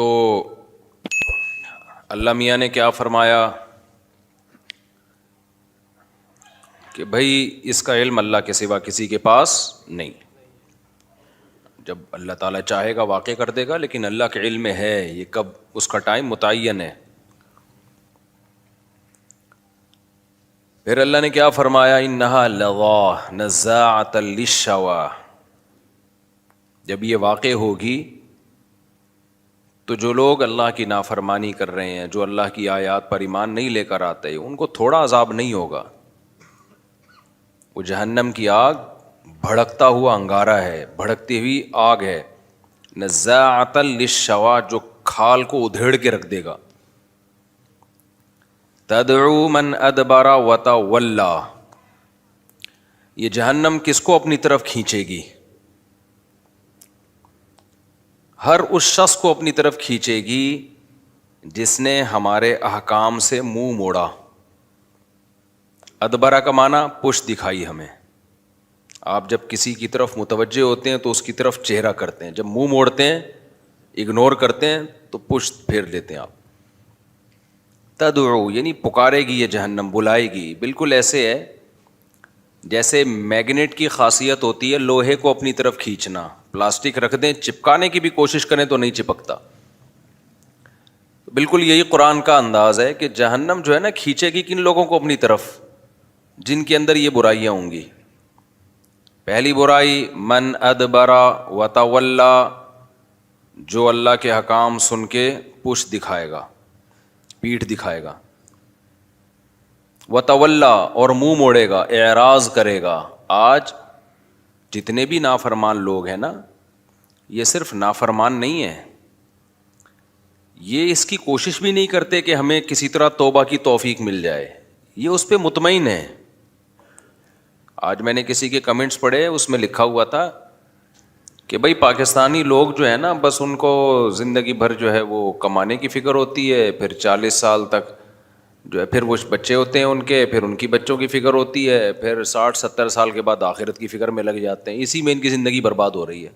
تو اللہ میاں نے کیا فرمایا کہ بھائی اس کا علم اللہ کے سوا کسی کے پاس نہیں. جب اللہ تعالیٰ چاہے گا واقع کر دے گا، لیکن اللہ کے علم میں ہے یہ کب، اس کا ٹائم متعین ہے. پھر اللہ نے کیا فرمایا، انہا لظیٰ نزاعۃ للشویٰ. جب یہ واقع ہوگی تو جو لوگ اللہ کی نافرمانی کر رہے ہیں، جو اللہ کی آیات پر ایمان نہیں لے کر آتے، ان کو تھوڑا عذاب نہیں ہوگا. وہ جہنم کی آگ بھڑکتا ہوا انگارہ ہے، بھڑکتی ہوئی آگ ہے. نزاعۃ للشویٰ، جو کھال کو ادھیڑ کے رکھ دے گا. تدعو من ادبر وتولی، یہ جہنم کس کو اپنی طرف کھینچے گی؟ ہر اس شخص کو اپنی طرف کھینچے گی جس نے ہمارے احکام سے منہ موڑا. ادبرہ کا معنی پشت دکھائی ہمیں. آپ جب کسی کی طرف متوجہ ہوتے ہیں تو اس کی طرف چہرہ کرتے ہیں، جب منہ موڑتے ہیں، اگنور کرتے ہیں تو پشت پھیر لیتے ہیں آپ. تدعو یعنی پکارے گی یہ جہنم، بلائے گی. بالکل ایسے ہے جیسے میگنیٹ کی خاصیت ہوتی ہے لوہے کو اپنی طرف کھینچنا. پلاسٹک رکھ دیں، چپکانے کی بھی کوشش کریں تو نہیں چپکتا. بالکل یہی قرآن کا انداز ہے کہ جہنم جو ہے نا کھینچے گی کن لوگوں کو اپنی طرف؟ جن کے اندر یہ برائیاں ہوں گی. پہلی برائی من ادبر وتولی، جو اللہ کے حکام سن کے پشت دکھائے گا، پیٹھ دکھائے گا. وتولی، اور منہ موڑے گا، اعراض کرے گا. آج جتنے بھی نافرمان لوگ ہیں نا، یہ صرف نافرمان نہیں ہیں، یہ اس کی کوشش بھی نہیں کرتے کہ ہمیں کسی طرح توبہ کی توفیق مل جائے. یہ اس پہ مطمئن ہے. آج میں نے کسی کے کمنٹس پڑھے، اس میں لکھا ہوا تھا کہ بھائی پاکستانی لوگ جو ہے نا، بس ان کو زندگی بھر جو ہے وہ کمانے کی فکر ہوتی ہے، پھر 40 سال تک جو ہے پھر وہ بچے ہوتے ہیں ان کے، پھر ان کی بچوں کی فکر ہوتی ہے، پھر 60-70 سال کے بعد آخرت کی فکر میں لگ جاتے ہیں. اسی میں ان کی زندگی برباد ہو رہی ہے.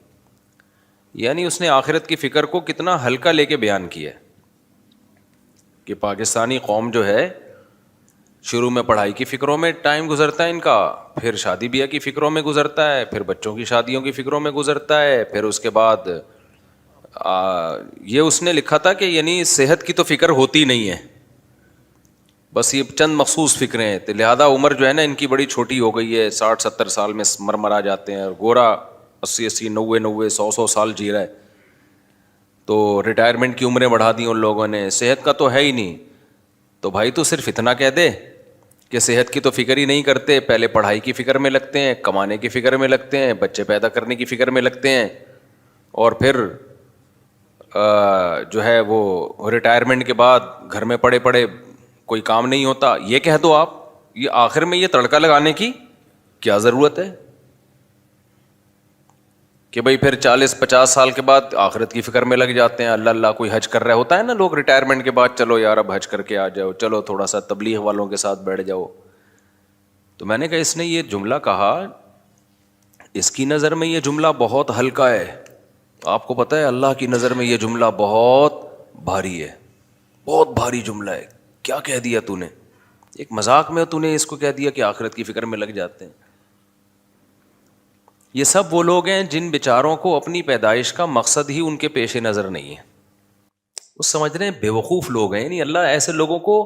یعنی اس نے آخرت کی فکر کو کتنا ہلکا لے کے بیان کیا ہے کہ پاکستانی قوم جو ہے شروع میں پڑھائی کی فکروں میں ٹائم گزرتا ہے ان کا، پھر شادی بیاہ کی فکروں میں گزرتا ہے، پھر بچوں کی شادیوں کی فکروں میں گزرتا ہے، پھر اس کے بعد یہ اس نے لکھا تھا کہ یعنی صحت کی تو فکر ہوتی نہیں ہے، بس یہ چند مخصوص فکریں ہیں. لہذا عمر جو ہے نا ان کی بڑی چھوٹی ہو گئی ہے، 60-70 سال میں مرمرا جاتے ہیں، اور گورا 80-80 90 100 سال جی رہا ہے. تو ریٹائرمنٹ کی عمریں بڑھا دی ان لوگوں نے. صحت کا تو ہے ہی نہیں. تو بھائی تو صرف اتنا کہہ دے کہ صحت کی تو فکر ہی نہیں کرتے، پہلے پڑھائی کی فکر میں لگتے ہیں، کمانے کی فکر میں لگتے ہیں، بچے پیدا کرنے کی فکر میں لگتے ہیں، اور پھر جو ہے وہ ریٹائرمنٹ کے بعد گھر میں پڑے پڑے کوئی کام نہیں ہوتا. یہ کہہ دو آپ، یہ آخر میں یہ تڑکا لگانے کی کیا ضرورت ہے کہ بھئی پھر 40-50 سال کے بعد آخرت کی فکر میں لگ جاتے ہیں. اللہ اللہ کوئی حج کر رہا ہوتا ہے نا لوگ ریٹائرمنٹ کے بعد، چلو یار اب حج کر کے آ جاؤ، چلو تھوڑا سا تبلیغ والوں کے ساتھ بیٹھ جاؤ. تو میں نے کہا اس نے یہ جملہ کہا، اس کی نظر میں یہ جملہ بہت ہلکا ہے. آپ کو پتہ ہے اللہ کی نظر میں یہ جملہ بہت بھاری ہے، بہت بھاری جملہ ہے. کیا کہہ دیا تو نے؟ ایک مذاق میں تو نے اس کو کہہ دیا کہ آخرت کی فکر میں لگ جاتے ہیں. یہ سب وہ لوگ ہیں جن بیچاروں کو اپنی پیدائش کا مقصد ہی ان کے پیش نظر نہیں ہے. وہ سمجھ رہے ہیں بے وقوف لوگ ہیں. یعنی اللہ ایسے لوگوں کو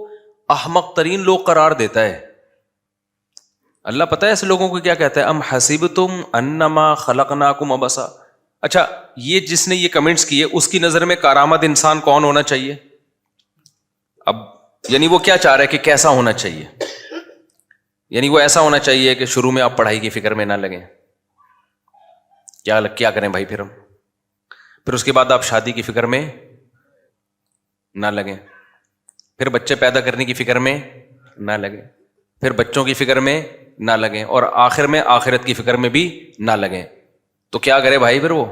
احمق ترین لوگ قرار دیتا ہے. اللہ پتہ ہے ایسے لوگوں کو کیا کہتا ہے؟ ام حسبتم انما خلقناکم عبثا. اچھا یہ جس نے یہ کمنٹس کیے اس کی نظر میں کارآمد انسان کون ہونا چاہیے؟ اب یعنی وہ کیا چاہ رہا ہے کہ کیسا ہونا چاہیے؟ یعنی وہ ایسا ہونا چاہیے کہ شروع میں آپ پڑھائی کی فکر میں نہ لگیں. کیا کریں بھائی پھر ہم؟ پھر اس کے بعد آپ شادی کی فکر میں نہ لگیں، پھر بچے پیدا کرنے کی فکر میں نہ لگیں، پھر بچوں کی فکر میں نہ لگیں، اور آخر میں آخرت کی فکر میں بھی نہ لگیں. تو کیا کرے بھائی پھر وہ؟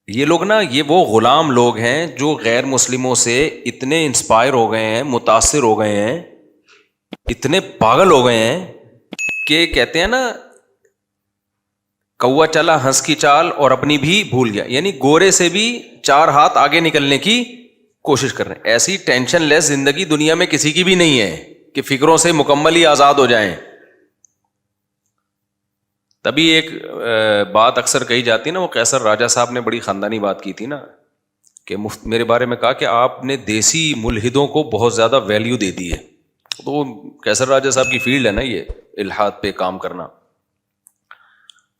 یہ لوگ نا، یہ وہ غلام لوگ ہیں جو غیر مسلموں سے اتنے انسپائر ہو گئے ہیں، متاثر ہو گئے ہیں، اتنے پاگل ہو گئے ہیں کہ کہتے ہیں نا کوا چلا ہنس کی چال اور اپنی بھی بھول گیا، یعنی گورے سے بھی 4 ہاتھ آگے نکلنے کی کوشش کر رہے ہیں. ایسی ٹینشن لیس زندگی دنیا میں کسی کی بھی نہیں ہے کہ فکروں سے مکمل ہی آزاد ہو جائیں. تبھی ایک بات اکثر کہی جاتی نا، وہ قیصر راجہ صاحب نے بڑی خاندانی بات کی تھی نا، کہ میرے بارے میں کہا کہ آپ نے دیسی ملحدوں کو بہت زیادہ ویلیو دے دی ہے. تو قیصر راجہ صاحب کی فیلڈ ہے نا یہ الحاد پہ کام کرنا.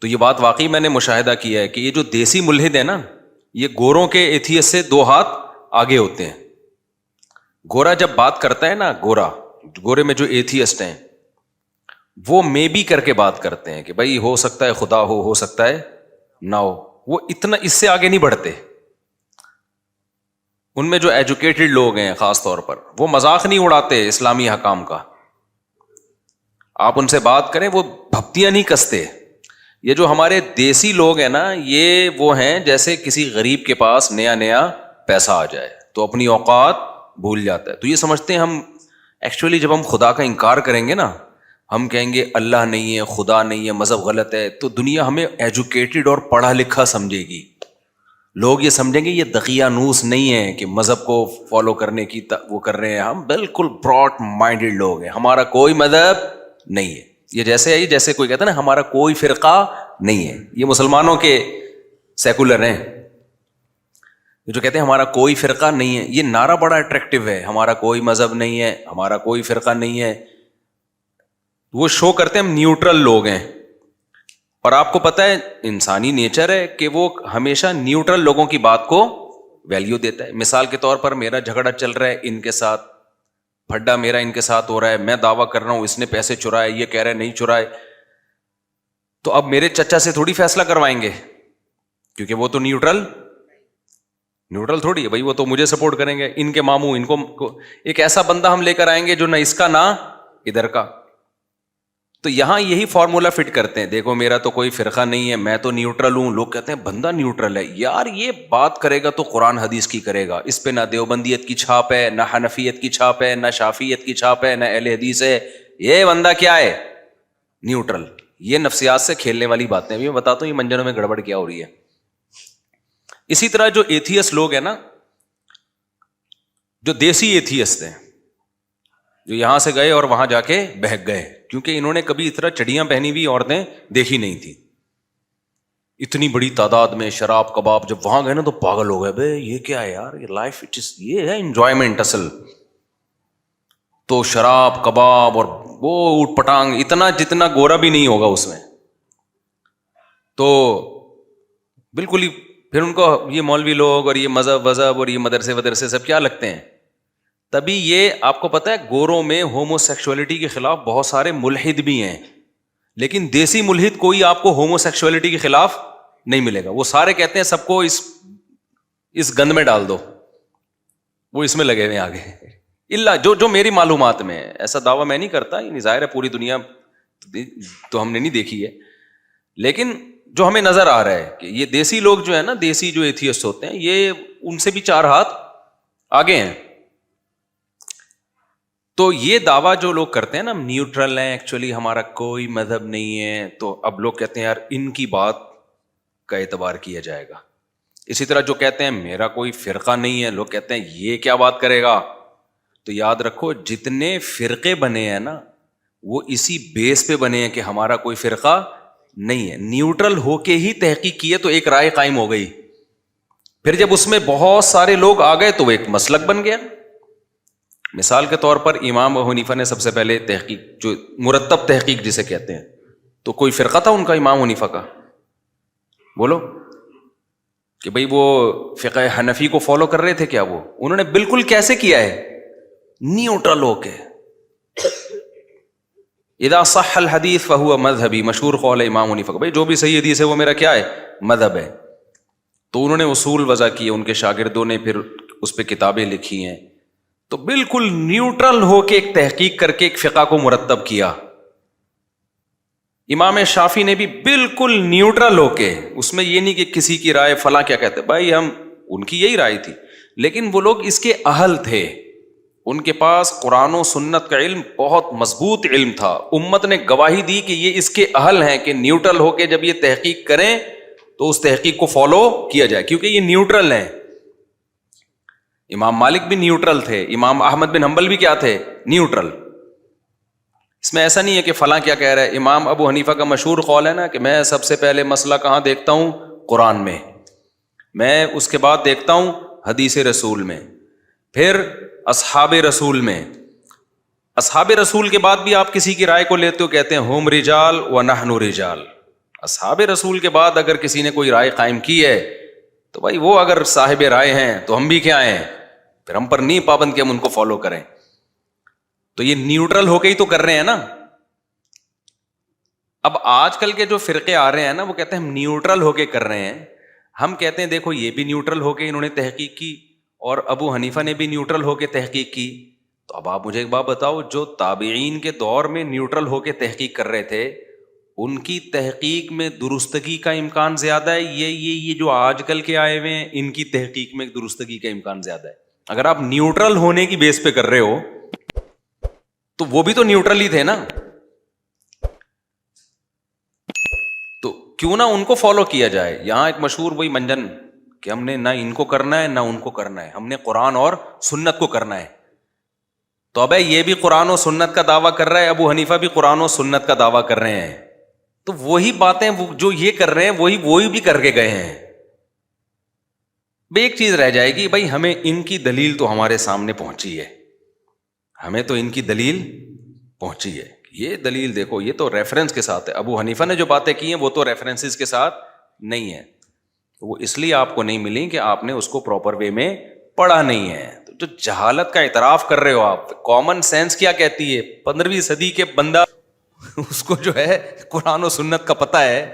تو یہ بات واقعی میں نے مشاہدہ کیا ہے کہ یہ جو دیسی ملحد ہے نا، یہ گوروں کے ایتھیس سے 2 ہاتھ آگے ہوتے ہیں. گورا جب بات کرتا ہے نا، گورے میں جو ایتھیسٹ ہیں وہ میں بھی کر کے بات کرتے ہیں کہ بھائی ہو سکتا ہے خدا ہو سکتا ہے نہ ہو. وہ اتنا اس سے آگے نہیں بڑھتے. ان میں جو ایجوکیٹڈ لوگ ہیں خاص طور پر، وہ مذاق نہیں اڑاتے اسلامی حکام کا. آپ ان سے بات کریں وہ بھپتیاں نہیں کستے. یہ جو ہمارے دیسی لوگ ہیں نا، یہ وہ ہیں جیسے کسی غریب کے پاس نیا پیسہ آ جائے تو اپنی اوقات بھول جاتا ہے. تو یہ سمجھتے ہیں ہم ایکچولی جب ہم خدا کا انکار کریں گے نا، ہم کہیں گے اللہ نہیں ہے، خدا نہیں ہے، مذہب غلط ہے، تو دنیا ہمیں ایجوکیٹڈ اور پڑھا لکھا سمجھے گی. لوگ یہ سمجھیں گے یہ دقیانوس نہیں ہے کہ مذہب کو فالو کرنے کی وہ کر رہے ہیں. ہم بالکل براڈ مائنڈڈ لوگ ہیں، ہمارا کوئی مذہب نہیں ہے. یہ جیسے کوئی کہتا ہے نا ہمارا کوئی فرقہ نہیں ہے. یہ مسلمانوں کے سیکولر ہیں جو کہتے ہیں ہمارا کوئی فرقہ نہیں ہے. یہ نعرہ بڑا اٹریکٹیو ہے، ہمارا کوئی مذہب نہیں ہے، ہمارا کوئی فرقہ نہیں ہے. وہ شو کرتے ہیں ہم نیوٹرل لوگ ہیں. اور آپ کو پتہ ہے انسانی نیچر ہے کہ وہ ہمیشہ نیوٹرل لوگوں کی بات کو ویلیو دیتا ہے. مثال کے طور پر میرا جھگڑا چل رہا ہے ان کے ساتھ، پھڈا میرا ان کے ساتھ ہو رہا ہے، میں دعویٰ کر رہا ہوں اس نے پیسے چرائے، یہ کہہ رہے نہیں چرائے. تو اب میرے چچا سے تھوڑی فیصلہ کروائیں گے، کیونکہ وہ تو نیوٹرل تھوڑی ہے بھائی، وہ تو مجھے سپورٹ کریں گے. ان کے ماموں ان کو ایک ایسا بندہ ہم لے کر آئیں گے جو نہ اس کا نہ ادھر کا. تو یہاں یہی فارمولا فٹ کرتے ہیں، دیکھو میرا تو کوئی فرقہ نہیں ہے، میں تو نیوٹرل ہوں. لوگ کہتے ہیں بندہ نیوٹرل ہے. یار یہ بات کرے گا تو قرآن حدیث کی کرے گا، اس پہ نہ دیوبندیت کی چھاپ ہے، نہ حنفیت کی چھاپ ہے، نہ شافیت کی چھاپ ہے، نہ اہل حدیث ہے. یہ بندہ کیا ہے؟ نیوٹرل. یہ نفسیات سے کھیلنے والی باتیں. میں بتاتا ہوں یہ منجنوں میں گڑبڑ کیا ہو رہی ہے. اسی طرح جو ایتھیسٹ لوگ ہیں نا، جو دیسی ایتھیسٹ ہیں، جو یہاں سے گئے اور وہاں جا کے بہک گئے، کیونکہ انہوں نے کبھی اس طرح چڑیاں پہنی ہوئی عورتیں دیکھی نہیں تھی. اتنی بڑی تعداد میں شراب کباب، جب وہاں گئے نا تو پاگل ہو گئے، بے یہ کیا ہے یار، یہ لائف یہ ہے انجوائمنٹ اصل. تو شراب کباب اور وہ اوٹ پٹانگ اتنا جتنا گورا بھی نہیں ہوگا اس میں. تو بالکل ہی پھر ان کو یہ مولوی لوگ اور یہ مذہب اور یہ مدرسے سب کیا لگتے ہیں. تبھی یہ آپ کو پتا ہے گوروں میں ہومو سیکشولیٹی کے خلاف بہت سارے ملحد بھی ہیں، لیکن دیسی ملحد کوئی آپ کو ہومو سیکشولیٹی کے خلاف نہیں ملے گا. وہ سارے کہتے ہیں سب کو اس گند میں ڈال دو، وہ اس میں لگے ہوئے آگے. اللہ جو میری معلومات میں ہے، ایسا دعویٰ میں نہیں کرتا، یہ ظاہر ہے پوری دنیا تو ہم نے نہیں دیکھی ہے، لیکن جو ہمیں نظر آ رہا ہے کہ یہ دیسی لوگ جو ہے نا، دیسی جو ایتھیسٹ ہوتے ہیں، یہ ان سے بھی 4 ہاتھ آگے ہیں. تو یہ دعویٰ جو لوگ کرتے ہیں نا، ہم نیوٹرل ہیں، ایکچولی ہمارا کوئی مذہب نہیں ہے، تو اب لوگ کہتے ہیں یار ان کی بات کا اعتبار کیا جائے گا. اسی طرح جو کہتے ہیں میرا کوئی فرقہ نہیں ہے، لوگ کہتے ہیں یہ کیا بات کرے گا. تو یاد رکھو جتنے فرقے بنے ہیں نا، وہ اسی بیس پہ بنے ہیں کہ ہمارا کوئی فرقہ نہیں ہے. نیوٹرل ہو کے ہی تحقیق کیے تو ایک رائے قائم ہو گئی. پھر جب اس میں بہت سارے لوگ آ گئے تو وہ ایک مسلک بن گیا. مثال کے طور پر امام ابو حنیفہ نے سب سے پہلے تحقیق، جو مرتب تحقیق جسے کہتے ہیں، تو کوئی فرقہ تھا ان کا امام حنیفہ کا؟ بولو کہ بھئی وہ فقہ حنفی کو فالو کر رہے تھے کیا؟ وہ انہوں نے بالکل کیسے کیا ہے؟ نیوٹرل ہو کے. اذا صح الحدیث فہو مذہبی، مشہور قول ہے امام حنیفہ کا، بھئی جو بھی صحیح حدیث ہے وہ میرا کیا ہے؟ مذہب ہے. تو انہوں نے اصول وضع کیے، ان کے شاگردوں نے پھر اس پہ کتابیں لکھی ہیں. تو بالکل نیوٹرل ہو کے ایک تحقیق کر کے ایک فقہ کو مرتب کیا. امام شافعی نے بھی بالکل نیوٹرل ہو کے، اس میں یہ نہیں کہ کسی کی رائے فلاں کیا کہتے، بھائی ہم ان کی یہی رائے تھی، لیکن وہ لوگ اس کے اہل تھے. ان کے پاس قرآن و سنت کا علم بہت مضبوط علم تھا. امت نے گواہی دی کہ یہ اس کے اہل ہیں کہ نیوٹرل ہو کے جب یہ تحقیق کریں تو اس تحقیق کو فالو کیا جائے, کیونکہ یہ نیوٹرل ہیں. امام مالک بھی نیوٹرل تھے, امام احمد بن حنبل بھی کیا تھے, نیوٹرل. اس میں ایسا نہیں ہے کہ فلاں کیا کہہ رہا ہے. امام ابو حنیفہ کا مشہور قول ہے نا کہ میں سب سے پہلے مسئلہ کہاں دیکھتا ہوں, قرآن میں, میں اس کے بعد دیکھتا ہوں حدیث رسول میں, پھر اصحاب رسول میں. اصحاب رسول کے بعد بھی آپ کسی کی رائے کو لیتے ہو, کہتے ہیں ہم رجال و نحن رجال. اصحاب رسول کے بعد اگر کسی نے کوئی رائے قائم کی ہے تو بھائی وہ اگر صاحب رائے ہیں تو ہم بھی کیا ہیں, پھر ہم پر نہیں پابند کہ ہم ان کو فالو کریں. تو یہ نیوٹرل ہو کے ہی تو کر رہے ہیں نا. اب آج کل کے جو فرقے آ رہے ہیں نا وہ کہتے ہیں ہم نیوٹرل ہو کے کر رہے ہیں. ہم کہتے ہیں دیکھو یہ بھی نیوٹرل ہو کے انہوں نے تحقیق کی اور ابو حنیفہ نے بھی نیوٹرل ہو کے تحقیق کی. تو اب آپ مجھے ایک بات بتاؤ, جو تابعین کے دور میں نیوٹرل ہو کے تحقیق کر رہے تھے ان کی تحقیق میں درستگی کا امکان زیادہ ہے, یہ جو آج کل کے آئے ہوئے ہیں ان کی تحقیق میں درستگی کا امکان زیادہ ہے. اگر آپ نیوٹرل ہونے کی بیس پہ کر رہے ہو تو وہ بھی تو نیوٹرل ہی تھے نا, تو کیوں نہ ان کو فالو کیا جائے. یہاں ایک مشہور وہی منجن کہ ہم نے نہ ان کو کرنا ہے نہ ان کو کرنا ہے, ہم نے قرآن اور سنت کو کرنا ہے. تو اب یہ بھی قرآن و سنت کا دعویٰ کر رہا ہے, ابو حنیفہ بھی قرآن و سنت کا دعویٰ کر رہے ہیں, تو وہی باتیں جو یہ کر رہے ہیں وہی بھی کر کے گئے ہیں. بھائی ایک چیز رہ جائے گی, بھائی ہمیں ان کی دلیل تو ہمارے سامنے پہنچی ہے, ہمیں تو ان کی دلیل پہنچی ہے. یہ دلیل دیکھو, یہ تو ریفرنس کے ساتھ ہے. ابو حنیفہ نے جو باتیں کی ہیں وہ تو ریفرنسز کے ساتھ نہیں ہے, وہ اس لیے آپ کو نہیں ملی کہ آپ نے اس کو پراپر وے میں پڑھا نہیں ہے. تو جو جہالت کا اعتراف کر رہے ہو آپ, کامن سینس کیا کہتی ہے, 15ویں صدی کے بندہ اس کو جو ہے قرآن و سنت کا پتہ ہے,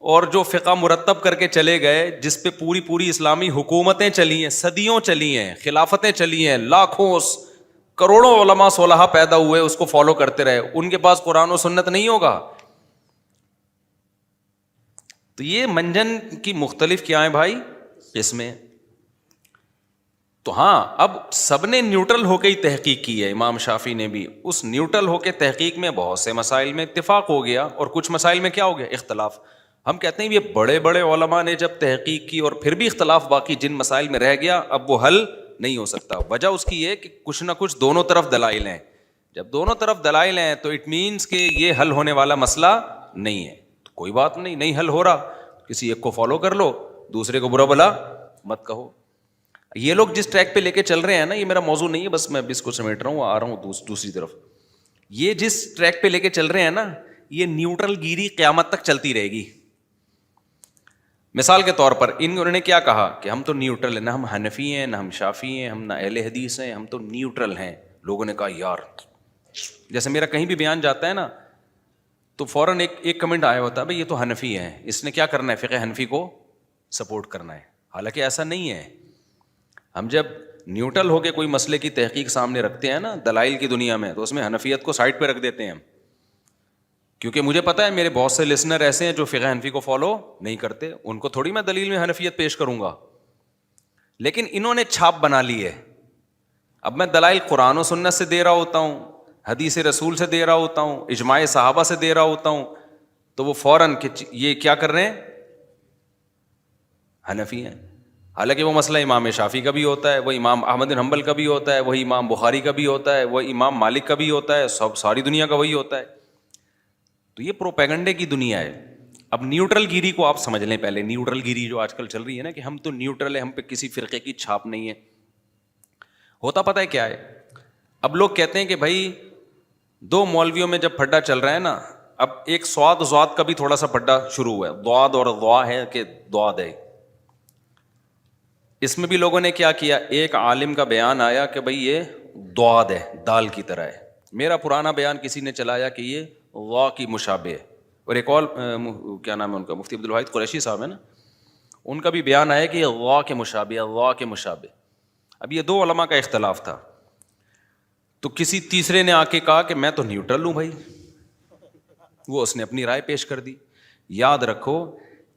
اور جو فقہ مرتب کر کے چلے گئے جس پہ پوری اسلامی حکومتیں چلی ہیں, صدیوں چلی ہیں, خلافتیں چلی ہیں, لاکھوں کروڑوں علماء صلحاء پیدا ہوئے, اس کو فالو کرتے رہے, ان کے پاس قرآن و سنت نہیں ہوگا. تو یہ منجن کی مختلف کیا ہیں بھائی قسمیں. تو ہاں اب سب نے نیوٹرل ہو کے ہی تحقیق کی ہے, امام شافعی نے بھی. اس نیوٹرل ہو کے تحقیق میں بہت سے مسائل میں اتفاق ہو گیا اور کچھ مسائل میں کیا ہو گیا, اختلاف. ہم کہتے ہیں یہ بڑے بڑے علماء نے جب تحقیق کی اور پھر بھی اختلاف باقی جن مسائل میں رہ گیا, اب وہ حل نہیں ہو سکتا. وجہ اس کی یہ کہ کچھ نہ کچھ دونوں طرف دلائل ہیں. جب دونوں طرف دلائل ہیں تو اٹ مینس کہ یہ حل ہونے والا مسئلہ نہیں ہے. تو کوئی بات نہیں, نہیں حل ہو رہا, کسی ایک کو فالو کر لو, دوسرے کو برا بلا مت کہو. یہ لوگ جس ٹریک پہ لے کے چل رہے ہیں نا, یہ میرا موضوع نہیں ہے, بس میں اس کو سمیٹ رہا ہوں, آ رہا ہوں دوسری طرف. یہ جس ٹریک پہ لے کے چل رہے ہیں نا, یہ نیوٹرل گیری قیامت تک چلتی رہے گی. مثال کے طور پر انہوں نے کیا کہا کہ ہم تو نیوٹرل ہیں, نہ ہم حنفی ہیں نہ ہم شافعی ہیں, ہم نہ اہل حدیث ہیں, ہم تو نیوٹرل ہیں. لوگوں نے کہا یار, جیسے میرا کہیں بھی بیان جاتا ہے نا تو فوراً ایک کمنٹ آیا ہوتا ہے, بھائی یہ تو حنفی ہیں, اس نے کیا کرنا ہے, فقہ حنفی کو سپورٹ کرنا ہے. حالانکہ ایسا نہیں ہے. ہم جب نیوٹرل ہو کے کوئی مسئلے کی تحقیق سامنے رکھتے ہیں نا دلائل کی دنیا میں, تو اس میں حنفیت کو سائڈ پہ رکھ دیتے ہیں ہم, کیونکہ مجھے پتا ہے میرے بہت سے لسنر ایسے ہیں جو فقہ حنفی کو فالو نہیں کرتے, ان کو تھوڑی میں دلیل میں حنفیت پیش کروں گا. لیکن انہوں نے چھاپ بنا لی ہے. اب میں دلائل قرآن و سنت سے دے رہا ہوتا ہوں, حدیث رسول سے دے رہا ہوتا ہوں, اجماع صحابہ سے دے رہا ہوتا ہوں, تو وہ فوراً یہ کیا کر رہے ہیں, حنفی ہیں. حالانکہ وہ مسئلہ امام شافعی کا بھی ہوتا ہے, وہ امام احمد بن حنبل کا بھی ہوتا ہے, وہی امام بخاری کا بھی ہوتا ہے, وہ امام مالک کا بھی ہوتا ہے, ساری دنیا کا وہی ہوتا ہے. تو یہ پروپیگنڈے کی دنیا ہے. اب نیوٹرل گیری کو آپ سمجھ لیں پہلے. نیوٹرل گیری جو آج کل چل رہی ہے نا کہ ہم تو نیوٹرل ہے, ہم پہ کسی فرقے کی چھاپ نہیں ہے. ہوتا پتہ ہے کیا ہے, اب لوگ کہتے ہیں کہ بھائی دو مولویوں میں جب پھڈا چل رہا ہے نا, اب ایک سواد ضاد کا بھی تھوڑا سا پھڈا شروع ہوا ہے, ضاد اور ضوا ہے کہ ضاد ہے. اس میں بھی لوگوں نے کیا کیا, ایک عالم کا بیان آیا کہ بھئی یہ ضاد ہے, دال کی طرح ہے. میرا پرانا بیان کسی نے چلایا کہ یہ ضا کی مشابہ ہے. اور ایک اور کیا نام ہے ان کا, مفتی عبدالواحد قریشی صاحب ہے نا, ان کا بھی بیان آیا کہ یہ ضا کے مشابہ ہے, ضا کے مشابہ. اب یہ دو علماء کا اختلاف تھا, تو کسی تیسرے نے آ کے کہا کہ میں تو نیوٹرل ہوں بھائی. وہ اس نے اپنی رائے پیش کر دی. یاد رکھو,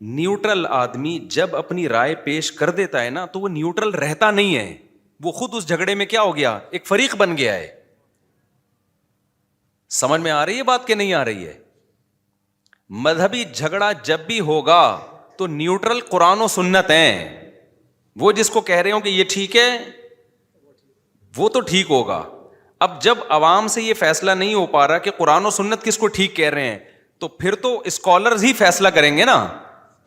نیوٹرل آدمی جب اپنی رائے پیش کر دیتا ہے نا تو وہ نیوٹرل رہتا نہیں ہے, وہ خود اس جھگڑے میں کیا ہو گیا؟ ایک فریق بن گیا ہے. سمجھ میں آ رہی ہے بات کہ نہیں آ رہی ہے؟ مذہبی جھگڑا جب بھی ہوگا تو نیوٹرل قرآن و سنت ہیں. وہ جس کو کہہ رہے ہوں کہ یہ ٹھیک ہے وہ تو ٹھیک ہوگا. اب جب عوام سے یہ فیصلہ نہیں ہو پا رہا کہ قرآن و سنت کس کو ٹھیک کہہ رہے ہیں, تو پھر تو اسکالرز ہی فیصلہ کریں گے نا,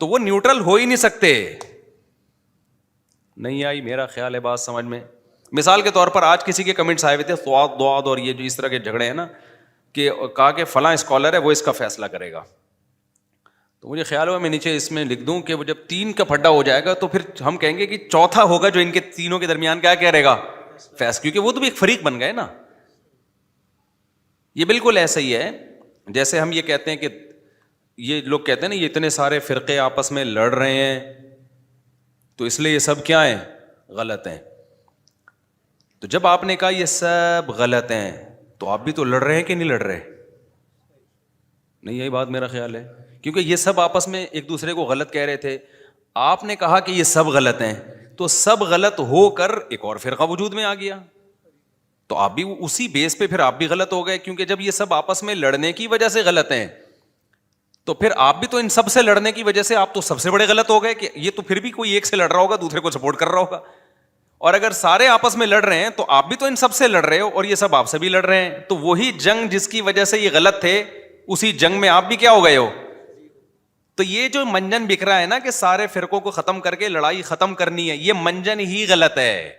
تو وہ نیوٹرل ہو ہی نہیں سکتے. نہیں آئی میرا خیال ہے بات سمجھ میں؟ مثال کے طور پر آج کسی کے کمنٹس آئے ہوئے تھے سواد دواد اور یہ جو اس طرح کے جھگڑے ہیں نا, کہ کہا کہ فلاں اسکالر ہے وہ اس کا فیصلہ کرے گا. تو مجھے خیال ہوا میں نیچے اس میں لکھ دوں کہ وہ جب 3 کا پھڈا ہو جائے گا تو پھر ہم کہیں گے کہ چوتھا ہوگا جو ان کے تینوں کے درمیان کیا کرے گا, فیصلہ, کیونکہ وہ تو بھی ایک فریق بن گئے نا. یہ بالکل ایسا ہی ہے جیسے ہم یہ کہتے ہیں کہ یہ لوگ کہتے ہیں نا یہ اتنے سارے فرقے آپس میں لڑ رہے ہیں تو اس لیے یہ سب کیا ہیں, غلط ہیں. تو جب آپ نے کہا یہ سب غلط ہیں تو آپ بھی تو لڑ رہے ہیں کہ نہیں لڑ رہے؟ نہیں یہی بات میرا خیال ہے, کیونکہ یہ سب آپس میں ایک دوسرے کو غلط کہہ رہے تھے. آپ نے کہا کہ یہ سب غلط ہیں تو سب غلط ہو کر ایک اور فرقہ وجود میں آ گیا, تو آپ بھی اسی بیس پہ پھر آپ بھی غلط ہو گئے. کیونکہ جب یہ سب آپس میں لڑنے کی وجہ سے غلط ہیں تو پھر آپ بھی تو ان سب سے لڑنے کی وجہ سے آپ تو سب سے بڑے غلط ہو گئے, کہ یہ تو پھر بھی کوئی ایک سے لڑ رہا ہوگا دوسرے کو سپورٹ کر رہا ہوگا. اور اگر سارے آپس میں لڑ رہے ہیں تو آپ بھی تو ان سب سے لڑ رہے ہو اور یہ سب آپ سے بھی لڑ رہے ہیں. تو وہی جنگ جس کی وجہ سے یہ غلط تھے اسی جنگ میں آپ بھی کیا ہو گئے ہو. تو یہ جو منجن بکھ رہا ہے نا کہ سارے فرقوں کو ختم کر کے لڑائی ختم کرنی ہے, یہ منجن ہی غلط ہے.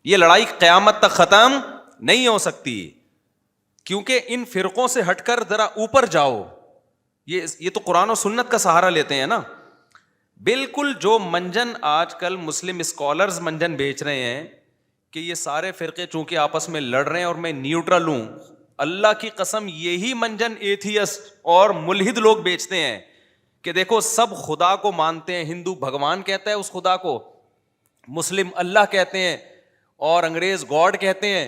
یہ لڑائی قیامت تک ختم نہیں ہو سکتی, کیونکہ ان فرقوں سے ہٹ کر ذرا اوپر جاؤ. یہ تو قرآن و سنت کا سہارا لیتے ہیں نا. بالکل جو منجن آج کل مسلم اسکالرز منجن بیچ رہے ہیں کہ یہ سارے فرقے چونکہ آپس میں لڑ رہے ہیں اور میں نیوٹرل ہوں, اللہ کی قسم یہی منجن ایتھیسٹ اور ملحد لوگ بیچتے ہیں کہ دیکھو سب خدا کو مانتے ہیں. ہندو بھگوان کہتا ہے اس خدا کو, مسلم اللہ کہتے ہیں اور انگریز گاڈ کہتے ہیں.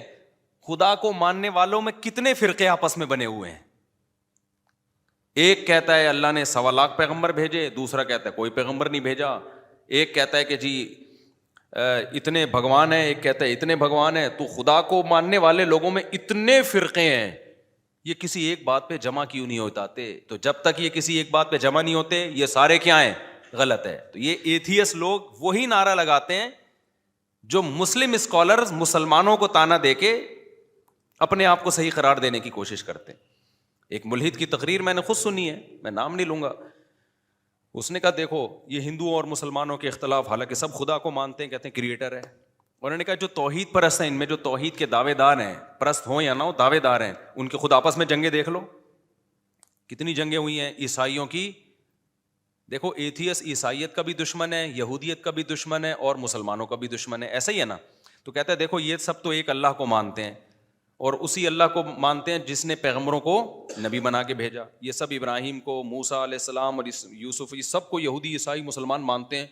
خدا کو ماننے والوں میں کتنے فرقے آپس میں بنے ہوئے ہیں. ایک کہتا ہے اللہ نے 1.25 لاکھ پیغمبر بھیجے, دوسرا کہتا ہے کوئی پیغمبر نہیں بھیجا. ایک کہتا ہے کہ جی اتنے بھگوان ہیں, ایک کہتا ہے اتنے بھگوان ہیں. تو خدا کو ماننے والے لوگوں میں اتنے فرقے ہیں, یہ کسی ایک بات پہ جمع کیوں نہیں ہوتے؟ تو جب تک یہ کسی ایک بات پہ جمع نہیں ہوتے یہ سارے کیا ہیں, غلط ہے. تو یہ ایتھیس لوگ وہی نعرہ لگاتے ہیں جو مسلم اسکالرز مسلمانوں کو تانا دے کے اپنے آپ کو صحیح قرار دینے کی کوشش کرتے ہیں. ایک ملحد کی تقریر میں نے خود سنی ہے, میں نام نہیں لوں گا. اس نے کہا دیکھو یہ ہندوؤں اور مسلمانوں کے اختلاف, حالانکہ سب خدا کو مانتے ہیں, کہتے ہیں کریٹر ہے. انہوں نے کہا جو توحید پرست ہیں, ان میں جو توحید کے دعوے دار ہیں, پرست ہوں یا نہ ہو دعوے دار ہیں, ان کے خود آپس میں جنگیں دیکھ لو, کتنی جنگیں ہوئی ہیں عیسائیوں کی. دیکھو ایتھیس عیسائیت کا بھی دشمن ہے, یہودیت کا بھی دشمن ہے اور مسلمانوں کا بھی دشمن ہے, ایسا ہی ہے نا. تو کہتا ہے دیکھو یہ سب تو ایک اللہ کو مانتے ہیں اور اسی اللہ کو مانتے ہیں جس نے پیغمبروں کو نبی بنا کے بھیجا. یہ سب ابراہیم کو, موسیٰ علیہ السلام اور یوسف, یہ سب کو یہودی عیسائی مسلمان مانتے ہیں.